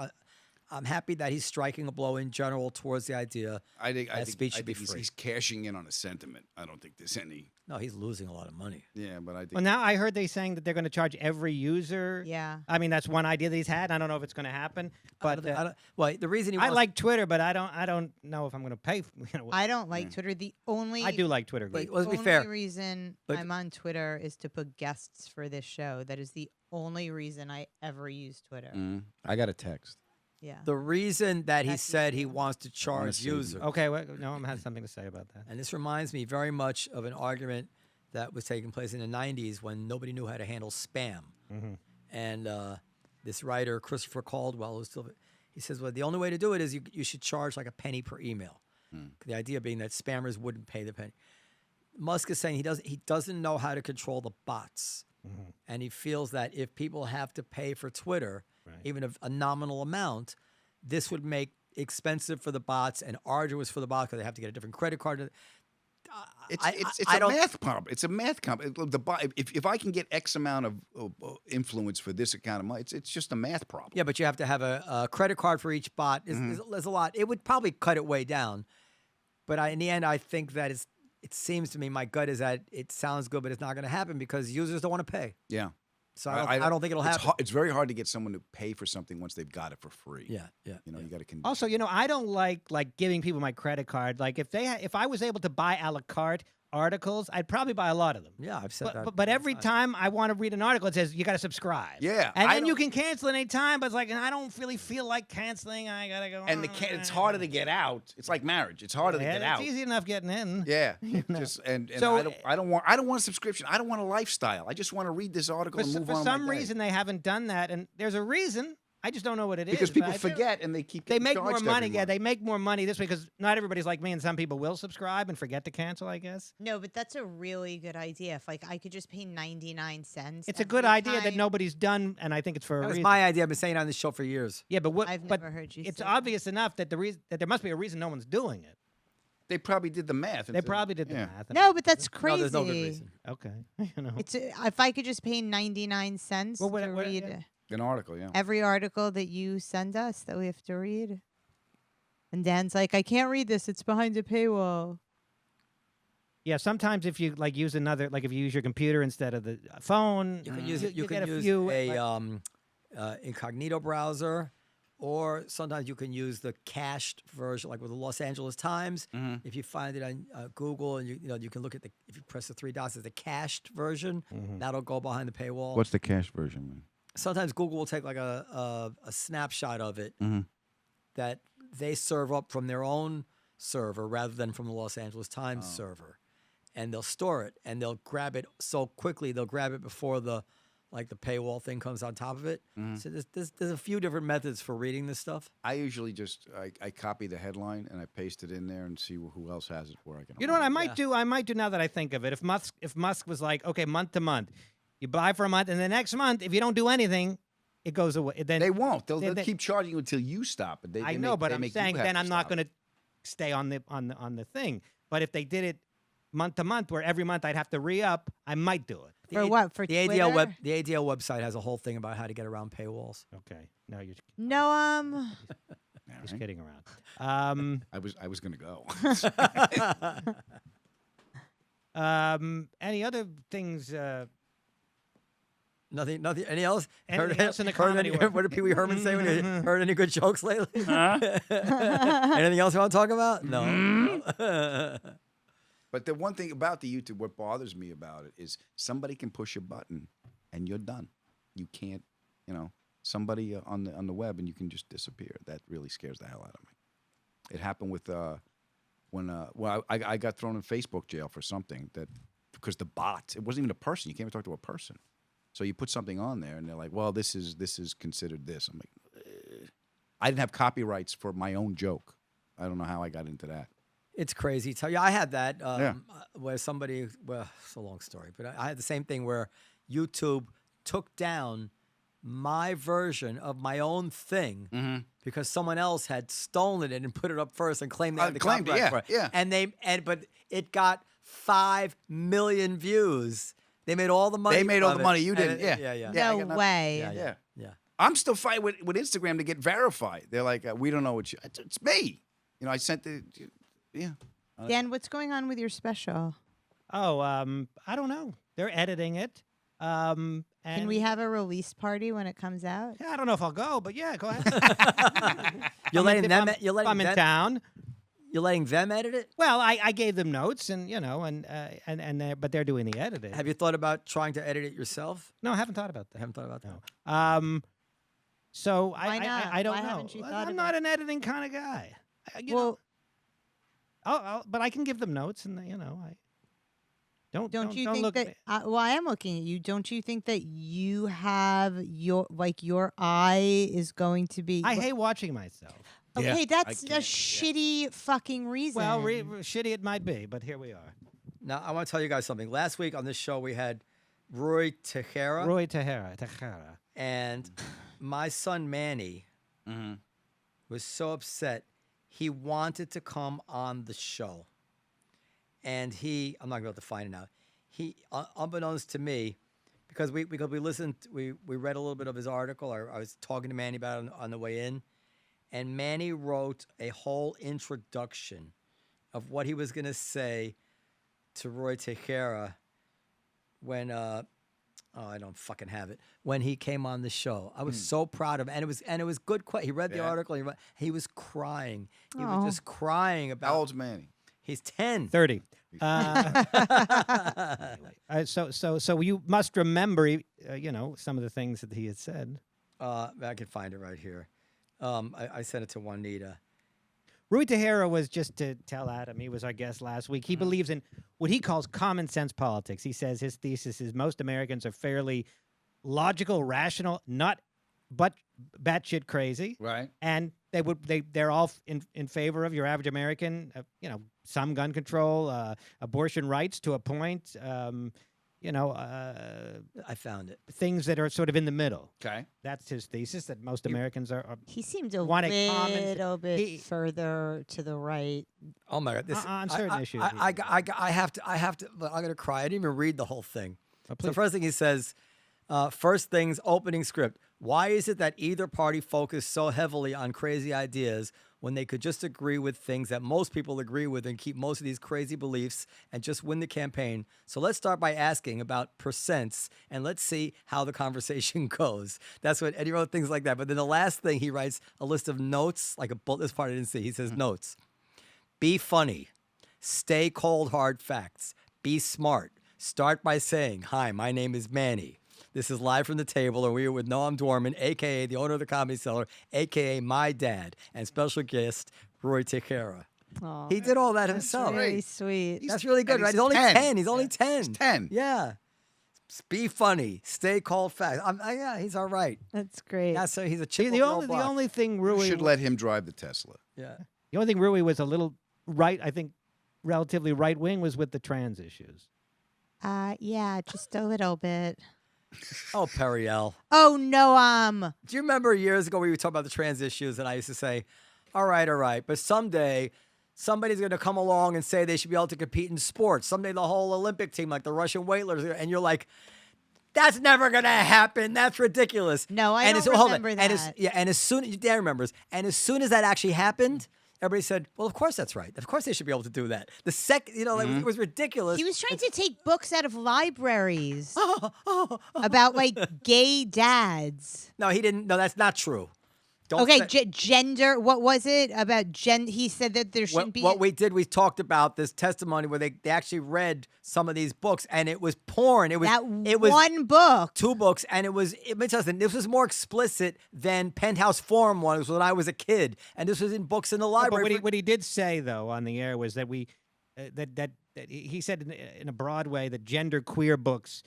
I'm happy that he's striking a blow in general towards the idea that speech should be free. He's cashing in on a sentiment. I don't think there's any. No, he's losing a lot of money. Yeah, but I think. Well, now I heard they saying that they're going to charge every user. Yeah. I mean, that's one idea that he's had. I don't know if it's going to happen. But Well, the reason he I wants like Twitter, but I don't know if I'm going to pay. I don't like Twitter. The only I do like Twitter. But let's be only fair. reason But- I'm on Twitter is to put guests for this show. That is the only reason I ever use Twitter. I got a text. Yeah. The reason that he That's said he easy. wants to charge save you. users. Okay, well, Noam has something to say about that. And this reminds me very much of an argument that was taking place in the 90s when nobody knew how to handle spam. And this writer, Christopher Caldwell, who's still, he says, well, the only way to do it is you should charge like a penny per email. The idea being that spammers wouldn't pay the penny. Musk is saying he doesn't know how to control the bots. And he feels that if people have to pay for Twitter, even a nominal amount, this would make expensive for the bots and arduous for the bots because they have to get a different credit card. It's I a don't- math problem. It's a math problem. If I can get X amount of influence for this account of money, it's just a math problem. Yeah, but you have to have a credit card for each bot. There's a lot. It would probably cut it way down. But in the end, I think that it seems to me, my gut is that it sounds good, but it's not going to happen because users don't want to pay. Yeah. So I don't think it'll happen. It's very hard to get someone to pay for something once they've got it for free. Yeah. You got to Also, I don't like giving people my credit card. Like if I was able to buy a la carte articles, I'd probably buy a lot of them. Yeah, I've said that. But every time I want to read an article, it says you got to subscribe. Yeah, and I then you don't- can cancel any time. But it's like I don't really feel like canceling. I gotta go. And it's harder to get out. It's like marriage. It's harder to get out. It's easy enough getting in. Yeah, just and So, I don't want a subscription. I don't want a lifestyle. I just want to read this article and move For on. some with my day. reason, they haven't done that, and there's a reason. I just don't know what it is. Because but people I feel- forget and they keep. They getting make more charged money. every Yeah, month. they make more money this way because not everybody's like me, and some people will subscribe and forget to cancel. I guess No, but that's a really good idea. If I could just pay 99 cents. it's a good every idea that time- nobody's done, and I think it's for a That was reason. my idea. I've been saying it on this show for years. Yeah, but I've but never heard you it's say that. obvious enough that there must be a reason no one's doing it. They probably did the math. They probably did the math. No, but that's No, crazy. there's no good reason. Okay, It's if I could just pay 99 cents Well, what- to what- read yeah. An article, yeah. every article that you send us that we have to read. And Dan's like, I can't read this. It's behind a paywall. Yeah, sometimes if you use another, like if you use your computer instead of the phone, You can use it. You get can a use few, a incognito browser, or sometimes you can use the cached version, like with the Los Angeles Times. If you find it on Google, and you can look at if you press the three dots, it's the cached version. That'll go behind the paywall. What's the cash version, man? Sometimes Google will take like a snapshot of it that they serve up from their own server rather than from the Los Angeles Times server, and they'll store it and they'll grab it so quickly. They'll grab it before the paywall thing comes on top of it. So there's a few different methods for reading this stuff. I usually just I copy the headline and I paste it in there and see who else has it where I can. You know what I order might do? I might do now that I think of it. If Musk was like, okay, month to month, you buy for a month, and the next month, if you don't do anything, it goes away. Then They won't. They'll they- keep charging you until you stop. But I know, but I'm saying then I'm not going to stay on the thing. But if they did it month to month, where every month I'd have to re-up, I might do it. For what? For the ADL Twitter? the ADL website has a whole thing about how to get around paywalls. Okay, no, you're No, just kidding around. I was going to go. Any other things? Nothing. Any else? Anything else in the heard comedy world? what did Pee Wee Herman say when he heard any good jokes lately? Anything else you want to talk about? No. But the one thing about the YouTube, what bothers me about it is somebody can push a button and you're done. You can't, somebody on the web and you can just disappear. That really scares the hell out of me. It happened with when I got thrown in Facebook jail for something because the bots. It wasn't even a person. You can't even talk to a person. So you put something on there and they're like, well, this is considered this. I'm like, I didn't have copyrights for my own joke. I don't know how I got into that. It's crazy. Tell you, I had that Yeah. where somebody. Well, it's a long story, but I had the same thing where YouTube took down my version of my own thing because someone else had stolen it and put it up first and claimed they had the Claimed it, copyright yeah, for it. yeah. But it got 5 million views. They made all the money. They made all from the it. money. You And didn't. it- Yeah. yeah. Yeah, I No got nothing. way. Yeah. Yeah. I'm still fighting with Instagram to get verified. They're like, we don't know what you. It's me. You know, I sent the. Yeah. Dan, what's going on with your special? Oh, I don't know. They're editing it. Can And we have a release party when it comes out? Yeah, I don't know if I'll go, but yeah, go ahead. You're letting If them. I'm- You're if I'm letting in them. town. You're letting them edit it. Well, I gave them notes, and but they're doing the editing. Have you thought about trying to edit it yourself? No, I haven't thought about I that. haven't thought about that. No. So Why not? I don't Why know. haven't you thought I'm about not an editing kind of guy. You know, Well, but I can give them notes, and I don't you don't think look that? Well, I am looking at you. Don't you think that you have your eye is going to be? I hate watching myself. Okay, Yeah, that's I a can't, shitty fucking reason. Well, shitty it might be, but here we are. Now I want to tell you guys something. Last week on this show we had Roy Tejera Roy Tejera. and my son Manny was so upset. He wanted to come on the show, and I'm not going to be able to find it now. He, unbeknownst to me, because we listened, we read a little bit of his article. I was talking to Manny about it on the way in, and Manny wrote a whole introduction of what he was going to say to Roy Tejera when I don't fucking have it. When he came on the show, I was so proud of him, and it was good. He read the Yeah. article. He was crying. He Aw. was just crying about. How old's Manny? He's 10. 30. So you must remember, some of the things that he had said. I can find it right here. I sent it to Juanita. Rui Tejera was, just to tell Adam, he was our guest last week. He believes in what he calls common sense politics. He says his thesis is most Americans are fairly logical, rational, not but batshit crazy, Right. and they're all in favor of your average American. Some gun control, abortion rights to a point. I found it. Things that are sort of in the middle. Okay. That's his thesis, that most Americans are He seemed a want a common- little bit he- further to the right. Oh my God! This On certain issues, I have to. I'm gonna cry. I didn't even read the whole thing. Oh, So please. the first thing he says, first things, opening script. Why is it that either party focused so heavily on crazy ideas when they could just agree with things that most people agree with and keep most of these crazy beliefs and just win the campaign? So let's start by asking about percents and let's see how the conversation goes. That's what Eddie wrote, things like that. But then the last thing he writes a list of notes, like a bullet. This part I didn't see. He says notes. Be funny. Stay cold hard facts. Be smart. Start by saying, "Hi, my name is Manny. This is live from the table, and we are with Noam Dworman, a.k.a. the owner of the Comedy Cellar, a.k.a. my dad, and special guest, Roy Tejera." Aw, He did all that himself. really sweet. That's really good, and right? he's He's only 10. 10. He's only 10. He's 10. Yeah. Be funny. Stay cold facts. Yeah, he's all right. That's great. Yeah, so he's a chip the off the old block. only thing You Rui should let him drive the Tesla. Yeah. the only thing Rui was a little right, I think, relatively right wing was with the trans issues. Yeah, just a little bit. Oh, Periel. Oh no, Do you remember years ago we were talking about the trans issues, and I used to say, all right, but someday somebody's going to come along and say they should be able to compete in sports. Someday the whole Olympic team, like the Russian weightlifters, and you're like, that's never going to happen. That's ridiculous. No, I and don't hold on. remember And as, that. yeah, and as soon as Dan remembers, and as soon as that actually happened, everybody said, well, of course that's right. Of course they should be able to do that. The second, it was ridiculous. he was trying to take books out of libraries about like gay dads. No, he didn't. No, that's not true. Don't Okay, say- gender. What was it about He said that there shouldn't be. What we did, we talked about this testimony where they actually read some of these books, and it was porn. It was one book. 2 books, and it was. It means something. This was more explicit than Penthouse Forum was when I was a kid, and this was in books in the But library. what he did say though on the air was that that he said in a broad way that gender queer books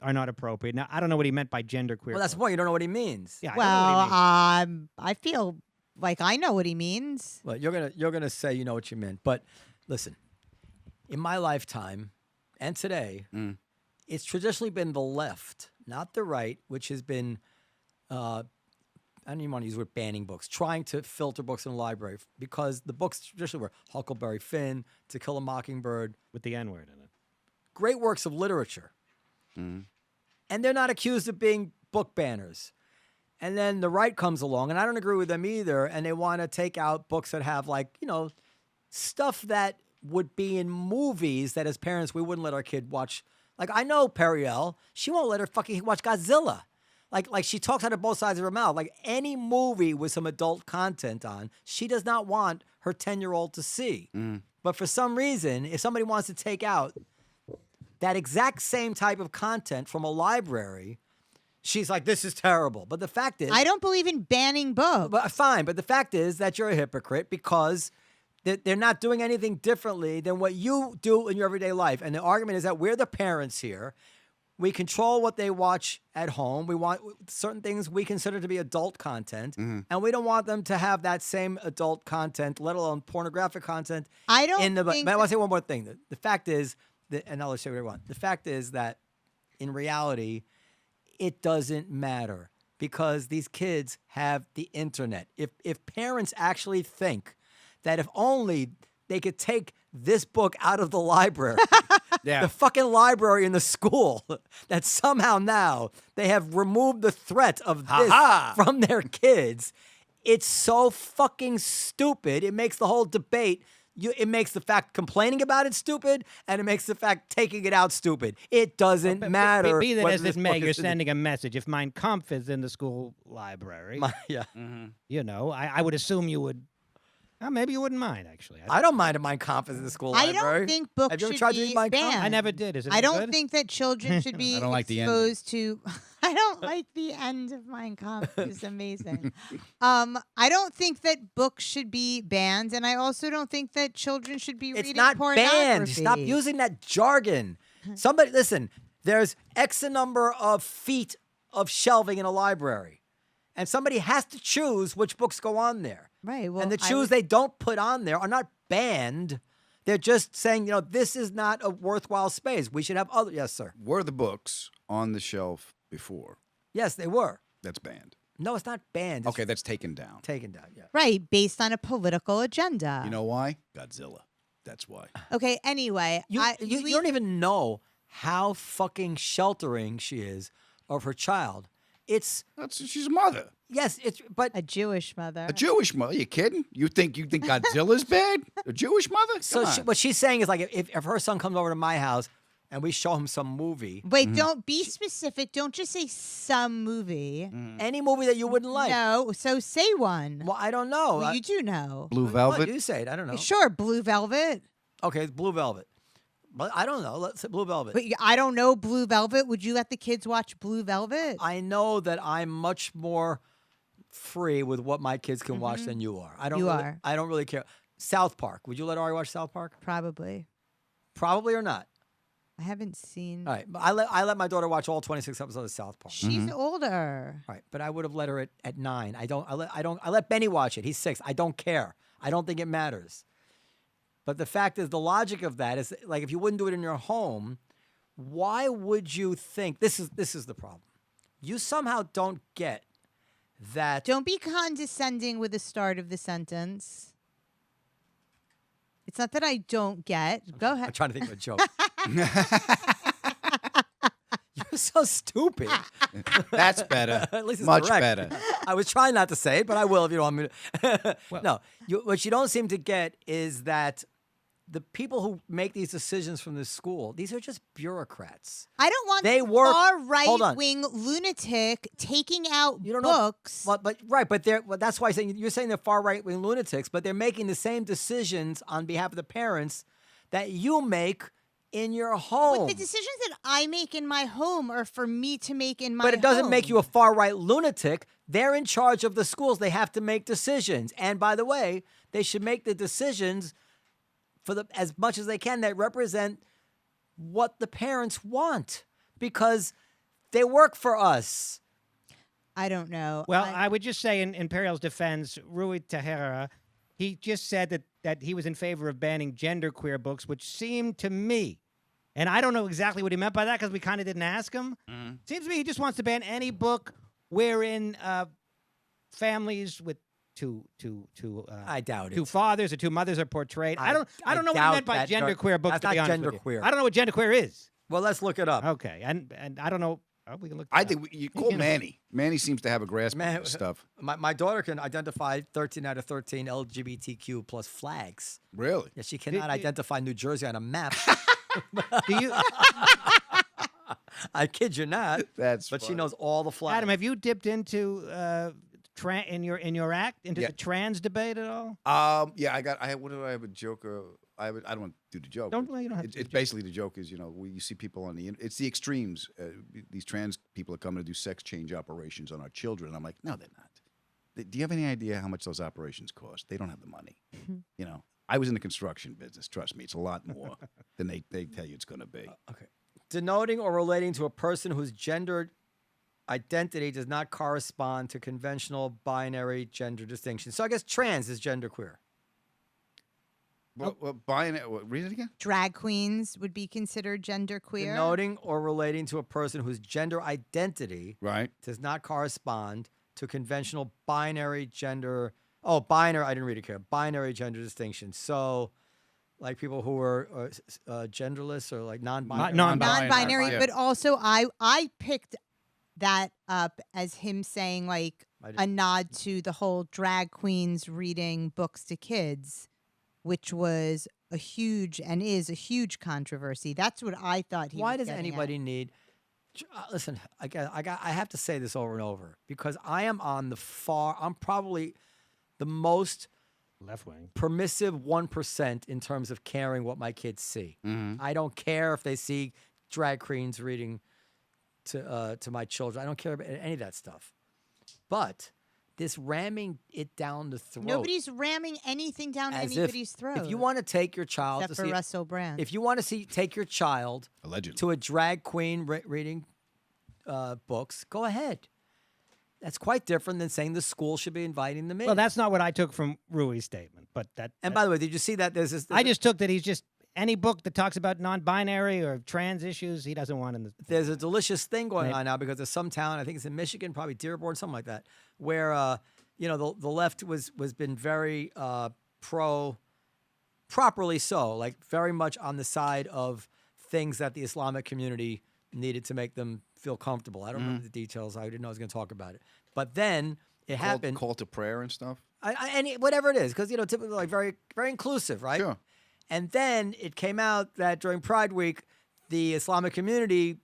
are not appropriate. Now I don't know what he meant by gender queer. Well, that's the books. point. You don't know what he means. Yeah, I don't know what he means. I feel like I know what he means. Well, you're gonna say you know what you meant, but listen, in my lifetime and today, it's traditionally been the left, not the right, which has been I don't even want to use the word banning books, trying to filter books in the library because the books traditionally were Huckleberry Finn, To Kill a Mockingbird, With the N-word in it. great works of literature. And they're not accused of being book banners. And then the right comes along, and I don't agree with them either, and they want to take out books that have, like, you know, stuff that would be in movies that as parents we wouldn't let our kid watch. Like, I know Periel, she won't let her fucking watch Godzilla. Like she talks out of both sides of her mouth. Like, any movie with some adult content on, she does not want her 10-year-old to see. But for some reason, if somebody wants to take out that exact same type of content from a library, she's like, this is terrible. But the fact is... I don't believe in banning books. But fine, but the fact is that you're a hypocrite because they're not doing anything differently than what you do in your everyday life. And the argument is that we're the parents here. We control what they watch at home. We want certain things we consider to be adult content, and we don't want them to have that same adult content, let alone pornographic content. I don't in the. think But I want to say one more thing. The fact is, and I'll say what I want. The fact is that in reality, it doesn't matter because these kids have the internet. If parents actually think that if only they could take this book out of the library, the fucking library in the school, that somehow now they have removed the threat of this from their kids, it's so fucking stupid. It makes the whole debate. It makes the fact complaining about it stupid, and it makes the fact taking it out stupid. It doesn't matter. Be that whether as this it may, book you're is in the- sending a message. If Mein Kampf is in the school library, Yeah. you know, I would assume you would. Maybe you wouldn't mind, actually. I don't mind if Mein Kampf is in the school I library. don't think books Have you ever should tried to be read Mein Kampf? banned. I never did. Is it I any don't good? think that children should be I don't like the ending. exposed to. I don't like the end of Mein Kampf. It's amazing. I don't think that books should be banned, and I also don't think that children should be It's reading not pornography. banned. Stop using that jargon. Somebody, listen, there's X number of feet of shelving in a library, and somebody has to choose which books go on there. Right. Well, And the I shoes would- they don't put on there are not banned. They're just saying, you know, this is not a worthwhile space. We should have other. Yes, sir. Were the books on the shelf before? Yes, they were. That's banned. No, it's not banned. It's Okay, that's taken down. taken down. Yeah. Right, based on a political agenda. You know why? Godzilla. That's why. Okay. Anyway, You don't even know how fucking sheltering she is of her child. She's a mother. Yes, but a Jewish mother. A Jewish mother. You kidding? You think Godzilla's bad? A Jewish mother? so Come on. what she's saying is like if her son comes over to my house and we show him some movie, Wait, don't be specific. Don't just say some movie. any movie that you wouldn't like. No, so say one. Well, I don't know. Well, you do know. Blue What? Velvet. You say it. I don't know. Sure, Blue Velvet. Okay, it's Blue Velvet. But I don't know. Let's say Blue Velvet. But I don't know Blue Velvet. Would you let the kids watch Blue Velvet? I know that I'm much more free with what my kids can watch than you are. I don't. You really, are. I don't really care. South Park. Would you let Ari watch South Park? Probably. Probably or not. I haven't seen. All right, but I let my daughter watch all 26 episodes of South Park. She's older. All right, but I would have let her at 9. I let Benny watch it. He's 6. I don't care. I don't think it matters. But the fact is, the logic of that is like if you wouldn't do it in your home, why would you think this is the problem? You somehow don't get that. Don't be condescending with the start of the sentence. It's not that I don't get. Go I'm ahead. trying to think of a joke. You're so stupid. That's better. At least it's Much correct. better. I was trying not to say it, but I will if you don't want me to. No, what you don't seem to get is that the people who make these decisions from this school, these are just bureaucrats. I don't want They this work- far hold on. right wing lunatic taking out You don't know- books. But they're that's why you're saying they're far right wing lunatics, but they're making the same decisions on behalf of the parents that you make in your home. But the decisions that I make in my home are for me to make in my home. But it doesn't make you a far right lunatic. They're in charge of the schools. They have to make decisions. And by the way, they should make the decisions for as much as they can that represent what the parents want because they work for us. I don't know. Well, I would just say in Periel's defense, Rui Tehera, he just said that he was in favor of banning genderqueer books, which seemed to me, and I don't know exactly what he meant by that because we kind of didn't ask him. Seems to me he just wants to ban any book wherein families with two I doubt two it. fathers or two mothers are portrayed. I don't know what you doubt meant by that genderqueer books. that's to be not honest with you. genderqueer. I don't know what genderqueer is. Well, let's look it up. Okay, and I don't know. Oh, we can look. I that think you call Manny. Manny seems to have a grasp of this stuff. My daughter can identify 13 out of 13 LGBTQ plus flags. Really? Yeah, she cannot identify New Jersey on a map. up. Do you, I kid you not. That's But she funny. knows all the flags. Adam? Have you dipped into in your act into Yeah. the trans debate at all? Yeah, what do I have a joke? I don't want to do the joke. Don't- you don't have to It's do the basically the joke is you see people on it's the extremes. These trans people are coming to do sex change operations on our children. I'm like, no, they're not. Do you have any idea how much those operations cost? They don't have the money. I was in the construction business. Trust me, it's a lot more than they tell you it's going to be. Okay. Denoting or relating to a person whose gender identity does not correspond to conventional binary gender distinction. So I guess trans is genderqueer. Buying it. Read it again. Drag queens would be considered genderqueer. Denoting or relating to a person whose gender identity Right. does not correspond to conventional binary gender. Oh, binary. I didn't read it here. Binary gender distinction. So, like people who are genderless or like non-binary. Non-binary, Yeah. but also I picked that up as him saying like a nod to the whole drag queens reading books to kids, which was a huge and is a huge controversy. That's what I thought he Why was does getting anybody at. need? Listen, I have to say this over and over because I am on the far. I'm probably the most Left wing. permissive 1% in terms of caring what my kids see. I don't care if they see drag queens reading to my children. I don't care about any of that stuff. But this ramming it down the throat. Nobody's ramming anything down as anybody's throat. If you want to take your child except to for see, Russell Brand. if you want to take your child Allegedly. to a drag queen reading books, go ahead. That's quite different than saying the school should be inviting them in. Well, that's not what I took from Rui's statement, but that. And by the way, did you see that? There's this. I just took that he's just any book that talks about non-binary or trans issues he doesn't want in the. There's a delicious thing going on now because there's some town, I think it's in Michigan, probably Dearborn, something like that, where the left was been very properly so, like very much on the side of things that the Islamic community needed to make them feel comfortable. I don't remember the details. I didn't know I was going to talk about it. But then it happened. Call to prayer and stuff. Whatever it is, because typically like very very inclusive, right? Sure. And then it came out that during Pride Week, the Islamic community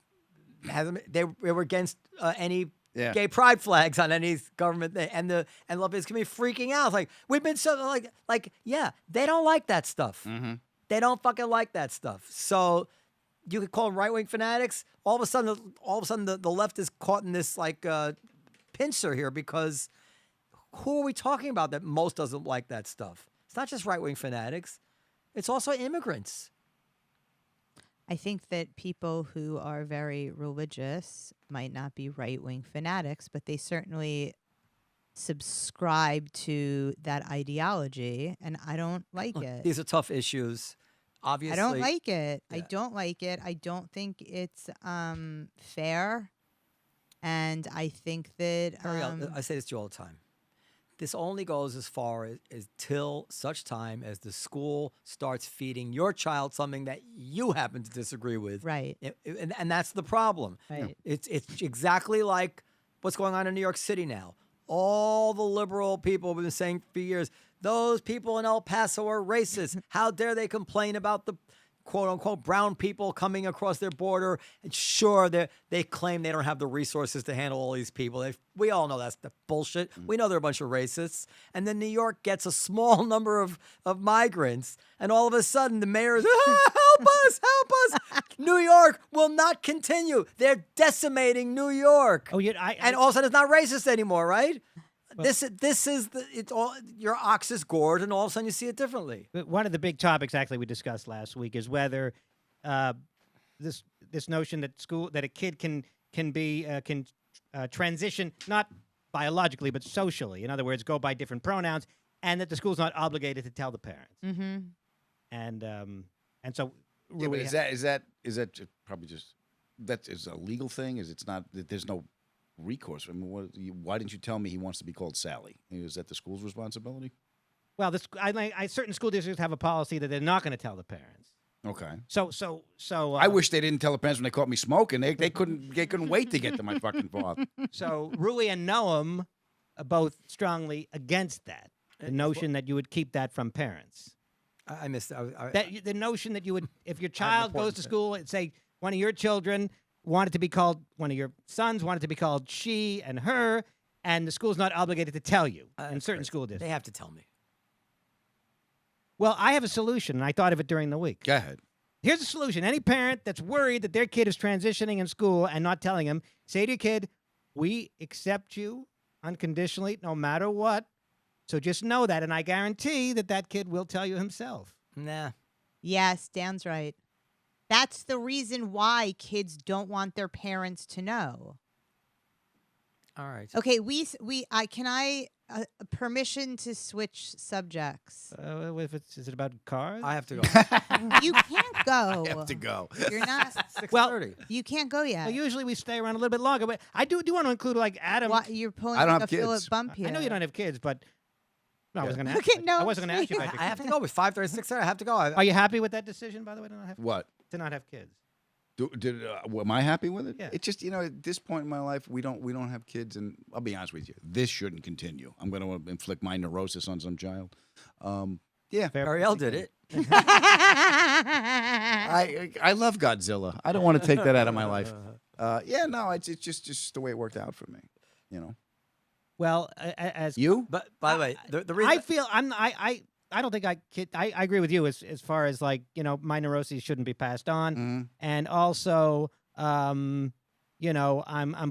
they were against any gay pride flags on any government thing, and the leftists can be freaking out. It's like we've been so like yeah, they don't like that stuff. They don't fucking like that stuff. So you could call them right wing fanatics. All of a sudden, the left is caught in this like pincer here because who are we talking about that most doesn't like that stuff? It's not just right wing fanatics. It's also immigrants. I think that people who are very religious might not be right-wing fanatics, but they certainly subscribe to that ideology, and I don't like it. These are tough issues. Obviously, I don't like it. Yeah. I don't like it. I don't think it's fair, and I think that Periel, I say this to you all the time. This only goes as far as till such time as the school starts feeding your child something that you happen to disagree with. Right. And that's the problem. Right. It's exactly like what's going on in New York City now. All the liberal people have been saying for years, those people in El Paso are racist. How dare they complain about the quote-unquote brown people coming across their border? And sure, they claim they don't have the resources to handle all these people. We all know that's the bullshit. We know they're a bunch of racists. And then New York gets a small number of migrants, and all of a sudden the mayor is, help us, help us. New York will not continue. They're decimating New York. Oh, yeah, And all of a sudden it's not racist anymore, right? This is it's all your ox is gored, and all of a sudden you see it differently. But one of the big topics, actually, we discussed last week is whether this notion that a kid can transition not biologically but socially. In other words, go by different pronouns, and that the school's not obligated to tell the parents. Mm-hmm. And so, Yeah, but Rui, is that probably just that is a legal thing? Is it's not? There's no recourse? I mean, why didn't you tell me he wants to be called Sally? Is that the school's responsibility? Well, certain school districts have a policy that they're not going to tell the parents. Okay. So I wish they didn't tell the parents when they caught me smoking. They couldn't wait to get to my fucking father. So Rui and Noam are both strongly against that. The notion that you would keep that from parents. I missed it. The notion that you would, if your I have an child goes important to thing. school and say one of your children wanted to be called, one of your sons wanted to be called she and her, and the school's not obligated to tell you in certain school districts. They have to tell me. Well, I have a solution, and I thought of it during the week. Go ahead. Here's a solution. Any parent that's worried that their kid is transitioning in school and not telling him, say to your kid, we accept you unconditionally no matter what. So just know that, and I guarantee that kid will tell you himself. Nah. Yes, Dan's right. That's the reason why kids don't want their parents to know. All right. Okay, can I permission to switch subjects? Is it about cars? I have to go. You can't go. I have to go. You're not. 6:30. You can't go yet. Well, usually we stay around a little bit longer, but I do want to include like Adam. Why, you're pulling I don't like have a Philip kids. bump here. I know you don't have kids, but no, I was going to ask. Okay, no, I wasn't going to ask you. please. About I your have kids. to go with 5:30, 6:30. I have to go. Are you happy with that decision, by the way, to not have kids? Am I happy with it? Yeah. It's just, at this point in my life, we don't have kids, and I'll be honest with you, this shouldn't continue. I'm going to inflict my neurosis on some child. Yeah, Fair Periel did it. I love Godzilla. I don't want to take that out of my life. It's just the way it worked out for me. Well, as You? But by the way, the reason I feel I don't think I agree with you as far as like, my neuroses shouldn't be passed on. Mhm. And also, I'm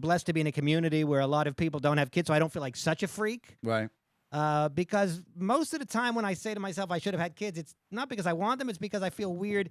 blessed to be in a community where a lot of people don't have kids, so I don't feel like such a freak. Right. Because most of the time when I say to myself I should have had kids, it's not because I want them, it's because I feel weird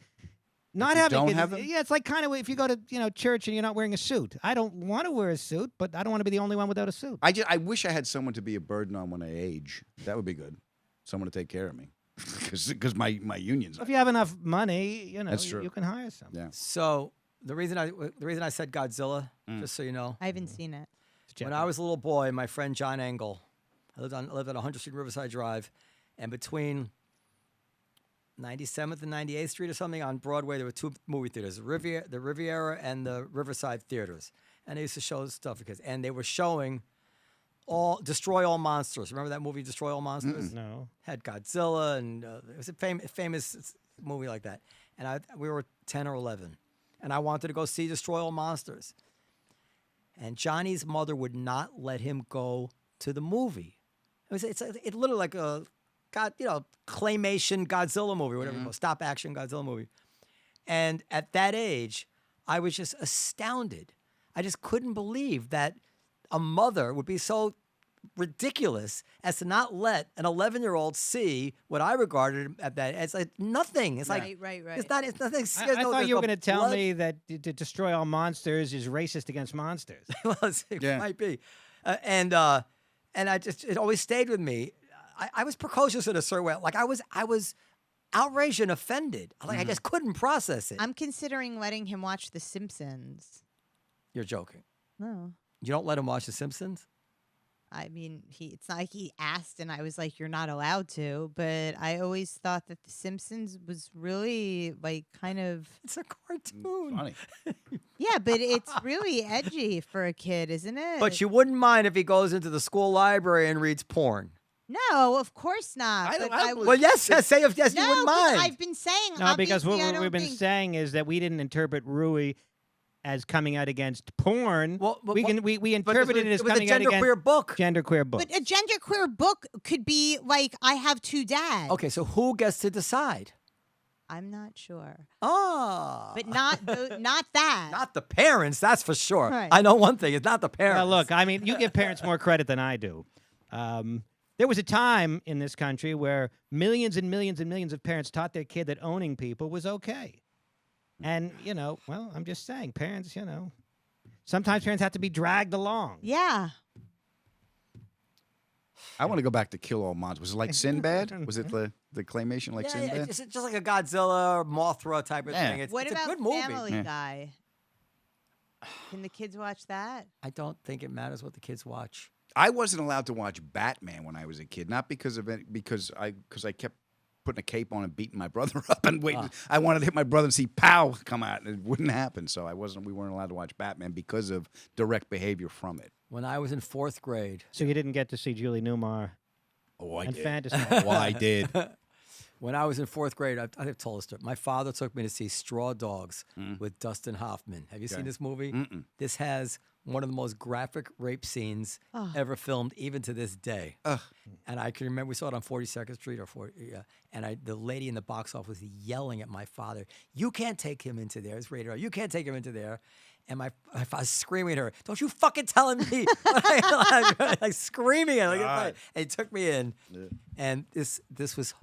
not you having don't kids. have them? Yeah, it's like kind of if you go to church and you're not wearing a suit. I don't want to wear a suit, but I don't want to be the only one without a suit. I wish I had someone to be a burden on when I age. That would be good. Someone to take care of me, because my union's. If you have enough money, That's true. you can hire someone. Yeah. So the reason I said Godzilla, just so you know, I haven't seen it. Check when it. I was a little boy, my friend John Engel, I lived on 100th Street, Riverside Drive, and between 97th and 98th Street or something on Broadway, there were two movie theaters, the Riviera and the Riverside Theaters, and they used to show stuff for kids, and they were showing Destroy All Monsters. Remember that movie, Destroy All Monsters? No. Had Godzilla, and it was a famous movie like that. And we were 10 or 11, and I wanted to go see Destroy All Monsters. And Johnny's mother would not let him go to the movie. It's literally like a claymation Godzilla movie, whatever you call it, stop action Godzilla movie. And at that age, I was just astounded. I just couldn't believe that a mother would be so ridiculous as to not let an 11-year-old see what I regarded at that. It's like nothing. It's like Right. it's not. It's nothing. I thought you were going to tell me that to destroy all monsters is racist against monsters. Well, it Yeah. might be, and it always stayed with me. I was precocious in a certain way. Like I was outraged and offended. Like I just couldn't process it. I'm considering letting him watch The Simpsons. You're joking. No. You don't let him watch The Simpsons? I mean, it's not like he asked and I was like, you're not allowed to. But I always thought that The Simpsons was really like kind of. It's a cartoon. Funny. Yeah, but it's really edgy for a kid, isn't it? But you wouldn't mind if he goes into the school library and reads porn. No, of course not. I but don't- I I would- Well, yes, say if yes, you No, wouldn't 'cause mind. I've been saying. No, because obviously, I what don't we've been think- saying is that we didn't interpret Rui as coming out against porn. Well, but- we But interpreted it as was a coming out against genderqueer book. genderqueer books. But a genderqueer book could be like, I have two dads. Okay, so who gets to decide? I'm not sure, Ah, but not not that. not the parents. That's for sure. Right. I know one thing: it's not the parents. Well, look, I mean, you give parents more credit than I do. There was a time in this country where millions and millions and millions of parents taught their kid that owning people was okay. And, well, I'm just saying, parents, sometimes parents have to be dragged along. Yeah. I want to go back to Kill All Monsters. Was it like Sinbad? Was it the claymation like yeah, Sinbad? it's just like a Godzilla or Mothra type of Yeah. thing. It's What a about good movie. Family Yeah. Guy? Can the kids watch that? I don't think it matters what the kids watch. I wasn't allowed to watch Batman when I was a kid, not because of it, because I kept putting a cape on and beating my brother up and waiting. I wanted to hit my brother and see pow come out, and it wouldn't happen. So we weren't allowed to watch Batman because of direct behavior from it. When I was in 4th grade, So you didn't get to see Julie Newmar Oh, I and did. Fantasy. Oh, I did. when I was in 4th grade, I've told this story. My father took me to see Straw Dogs with Dustin Hoffman. Have you seen this movie? This has one of the most graphic rape scenes ever filmed, even to this day. And I can remember we saw it on 42nd Street and the lady in the box office was yelling at my father, "You can't take him into there. It's rated R. You can't take him into there." And my father screaming at her, "Don't you fucking tell me!" like screaming at her. And he took me in, and this was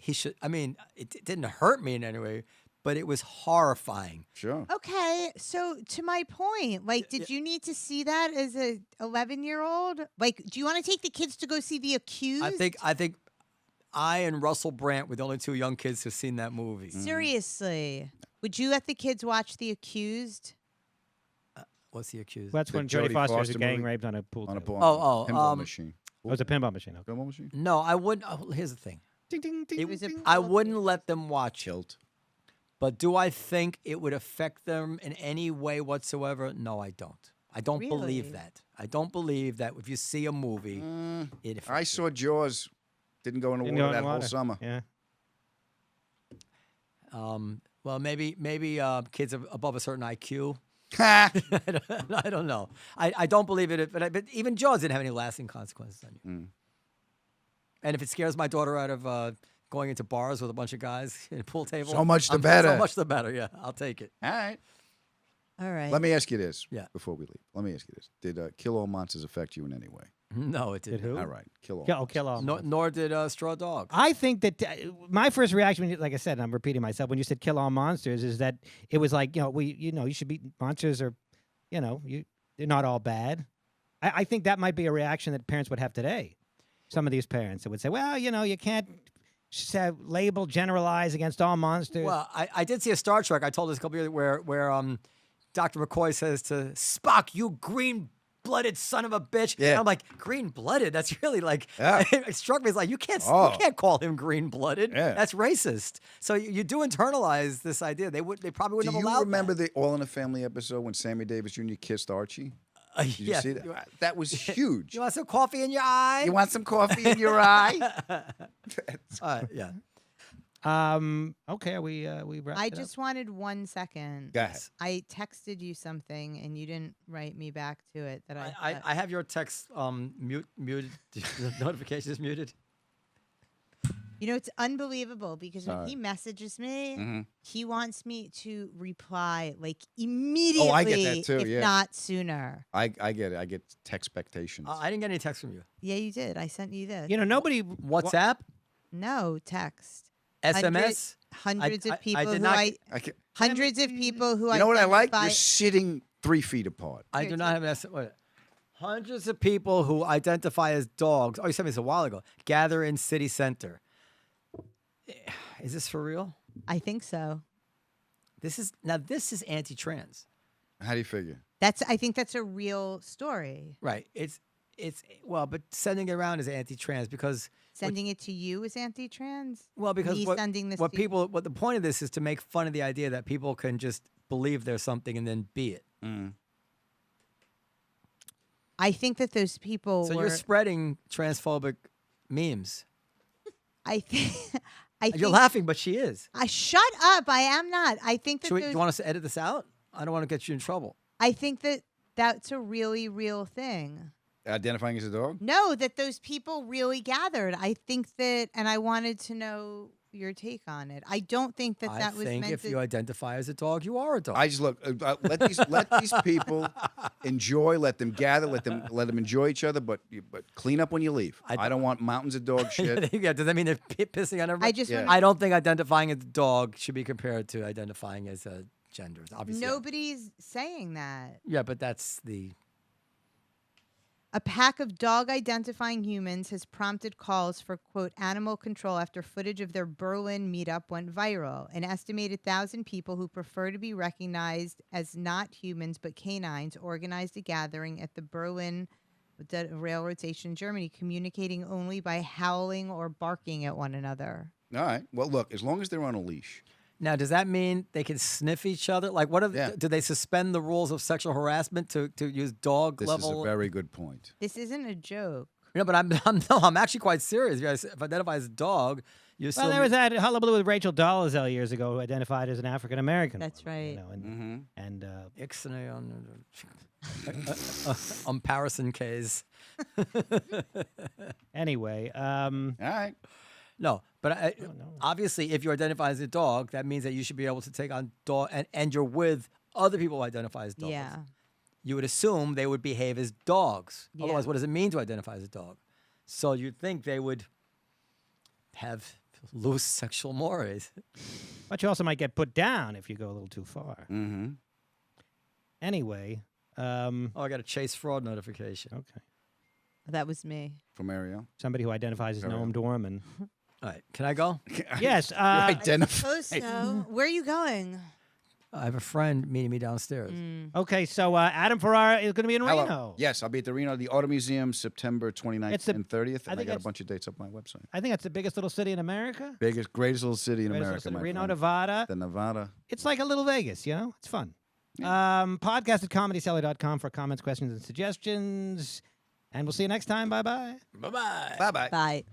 it didn't hurt me in any way, but it was horrifying. Sure. Okay, so to my point, like, did you need to see that as a 11-year-old? Like, do you want to take the kids to go see The Accused? I think I and Russell Brand were the only 2 young kids who've seen that movie. Seriously, would you let the kids watch The Accused? What's The Accused? That's The when Jodie Jodie Foster was Foster getting movie? raped on a pool On a table. pinball machine. It was a pinball machine. Okay. Pinball machine? No, I wouldn't. Here's the thing. Ding, ding, ding, was a- ding. I wouldn't let them watch it. Tilt. But do I think it would affect them in any way whatsoever? No, I don't. I don't Really? believe that. I don't believe that if you see a movie, it affects I saw Jaws. Didn't go in the Didn't go water in that the whole water. summer. Yeah. Well, maybe kids above a certain IQ. Ha! I don't know. I don't believe it, but even Jaws didn't have any lasting consequences on you. And if it scares my daughter out of going into bars with a bunch of guys in a pool table, So much the better. So much the better. Yeah, I'll take it. All right. All right. Let me ask you this before we leave. Let me ask you this. Did Kill All Monsters affect you in any way? No, it didn't. Did who? All right. Kill All Kill off. Nor did Straw Dog. I think that my first reaction, like I said, and I'm repeating myself, when you said "kill all monsters," is that it was like, you should be monsters are, they're not all bad. I think that might be a reaction that parents would have today. Some of these parents that would say, well, you can't label generalize against all monsters. Well, I did see a Star Trek. I told this a couple years where Dr. McCoy says to Spock, "You green-blooded son of a bitch." Yeah. And I'm like, green-blooded? That's really like, Yeah. it struck me as like, you can't call him green-blooded. Yeah. That's racist. So you do internalize this idea. They probably wouldn't Do have you allowed remember that. the All in the Family episode when Sammy Davis Jr. kissed Archie? Did you Yeah. see that? That was huge. You want some coffee in your eye? You want some coffee in your eye? Yeah. Okay, we wrapped I it up? just wanted 1 second. Go ahead. I texted you something and you didn't write me back to it. I have your text muted. The notification is muted. It's unbelievable because when he messages me, he wants me to reply like immediately. Oh, I get that too, if yeah. not sooner. I get it. I get texpectations. I didn't get any text from you. Yeah, you did. I sent you this. Nobody. WhatsApp? No text. SMS? Hundreds I of people did who not- I can't, hundreds of people who you know what I like? identify- You're sitting 3 feet apart. I do not have an SMS. Wait. Hundreds of people who identify as dogs. Oh, you sent me this a while ago. Gather in city center. Is this for real? I think so. This is anti-trans. How do you figure? I think that's a real story. Right. It's but sending it around is anti-trans because Sending it to you is anti-trans. because Me sending this what to the point of this is to make fun of the idea that people can just believe there's something and then be it. I think that those people So were. you're spreading transphobic memes. I think. You're laughing, but she is. Shut up! I am not. I think that. Do you want us to edit this out? I don't want to get you in trouble. I think that that's a really real thing. Identifying as a dog? No, that those people really gathered. I think that, and I wanted to know your take on it. I don't think that I that was think meant if to. you identify as a dog, you are a dog. I just look. Let these people enjoy. Let them gather. Let them enjoy each other. But clean up when you leave. I don't want mountains of dog shit. Yeah, does that mean they're pissing on everybody? I just. Yeah. wanna- I don't think identifying as a dog should be compared to identifying as a gender. Obviously. Nobody's saying that. Yeah, but that's the. A pack of dog-identifying humans has prompted calls for, quote, animal control after footage of their Berlin meetup went viral. An estimated 1,000 people who prefer to be recognized as not humans but canines organized a gathering at the Berlin railroad station in Germany, communicating only by howling or barking at one another. All right. Well, look, as long as they're on a leash. Now, does that mean they can sniff each other? Like, what? Yeah. Do they suspend the rules of sexual harassment to use dog This level? is a very good point. This isn't a joke. No, but I'm actually quite serious. If identified as a dog, you assume. Well, there was that hullabaloo with Rachel Dolezal years ago, who identified as an African American. That's right. You know, and Ixnay on Parison case. anyway, All right. No, but obviously, if you identify as a dog, that means that you should be able to take on dog, and you're with other people who identify as dogs. Yeah. You would assume they would behave as dogs. Yeah. Otherwise, what does it mean to identify as a dog? So you'd think they would have loose sexual mores. but you also might get put down if you go a little too far. Mm-hmm. Anyway, Oh, I got a chase fraud notification. okay. That was me. From Ariel. Somebody who identifies as Noam Dworman. All right, can I go? Yes. Identify. So, where are you going? I have a friend meeting me downstairs. Okay, so Adam Ferrara is going to be in Hello. Reno. Yes, I'll be at the Reno, the Auto Museum, September 29th It's the- and 30th. I And I think got a that's- bunch of dates up on my website. I think that's the biggest little city in America. Biggest, greatest little city in Greatest little America, city, my Reno, friend. Nevada. The Nevada. It's like a little Vegas, you know? It's fun. Podcast at comedyseller.com for comments, questions, and suggestions. And we'll see you next time. Bye-bye. Bye-bye. Bye-bye. Bye.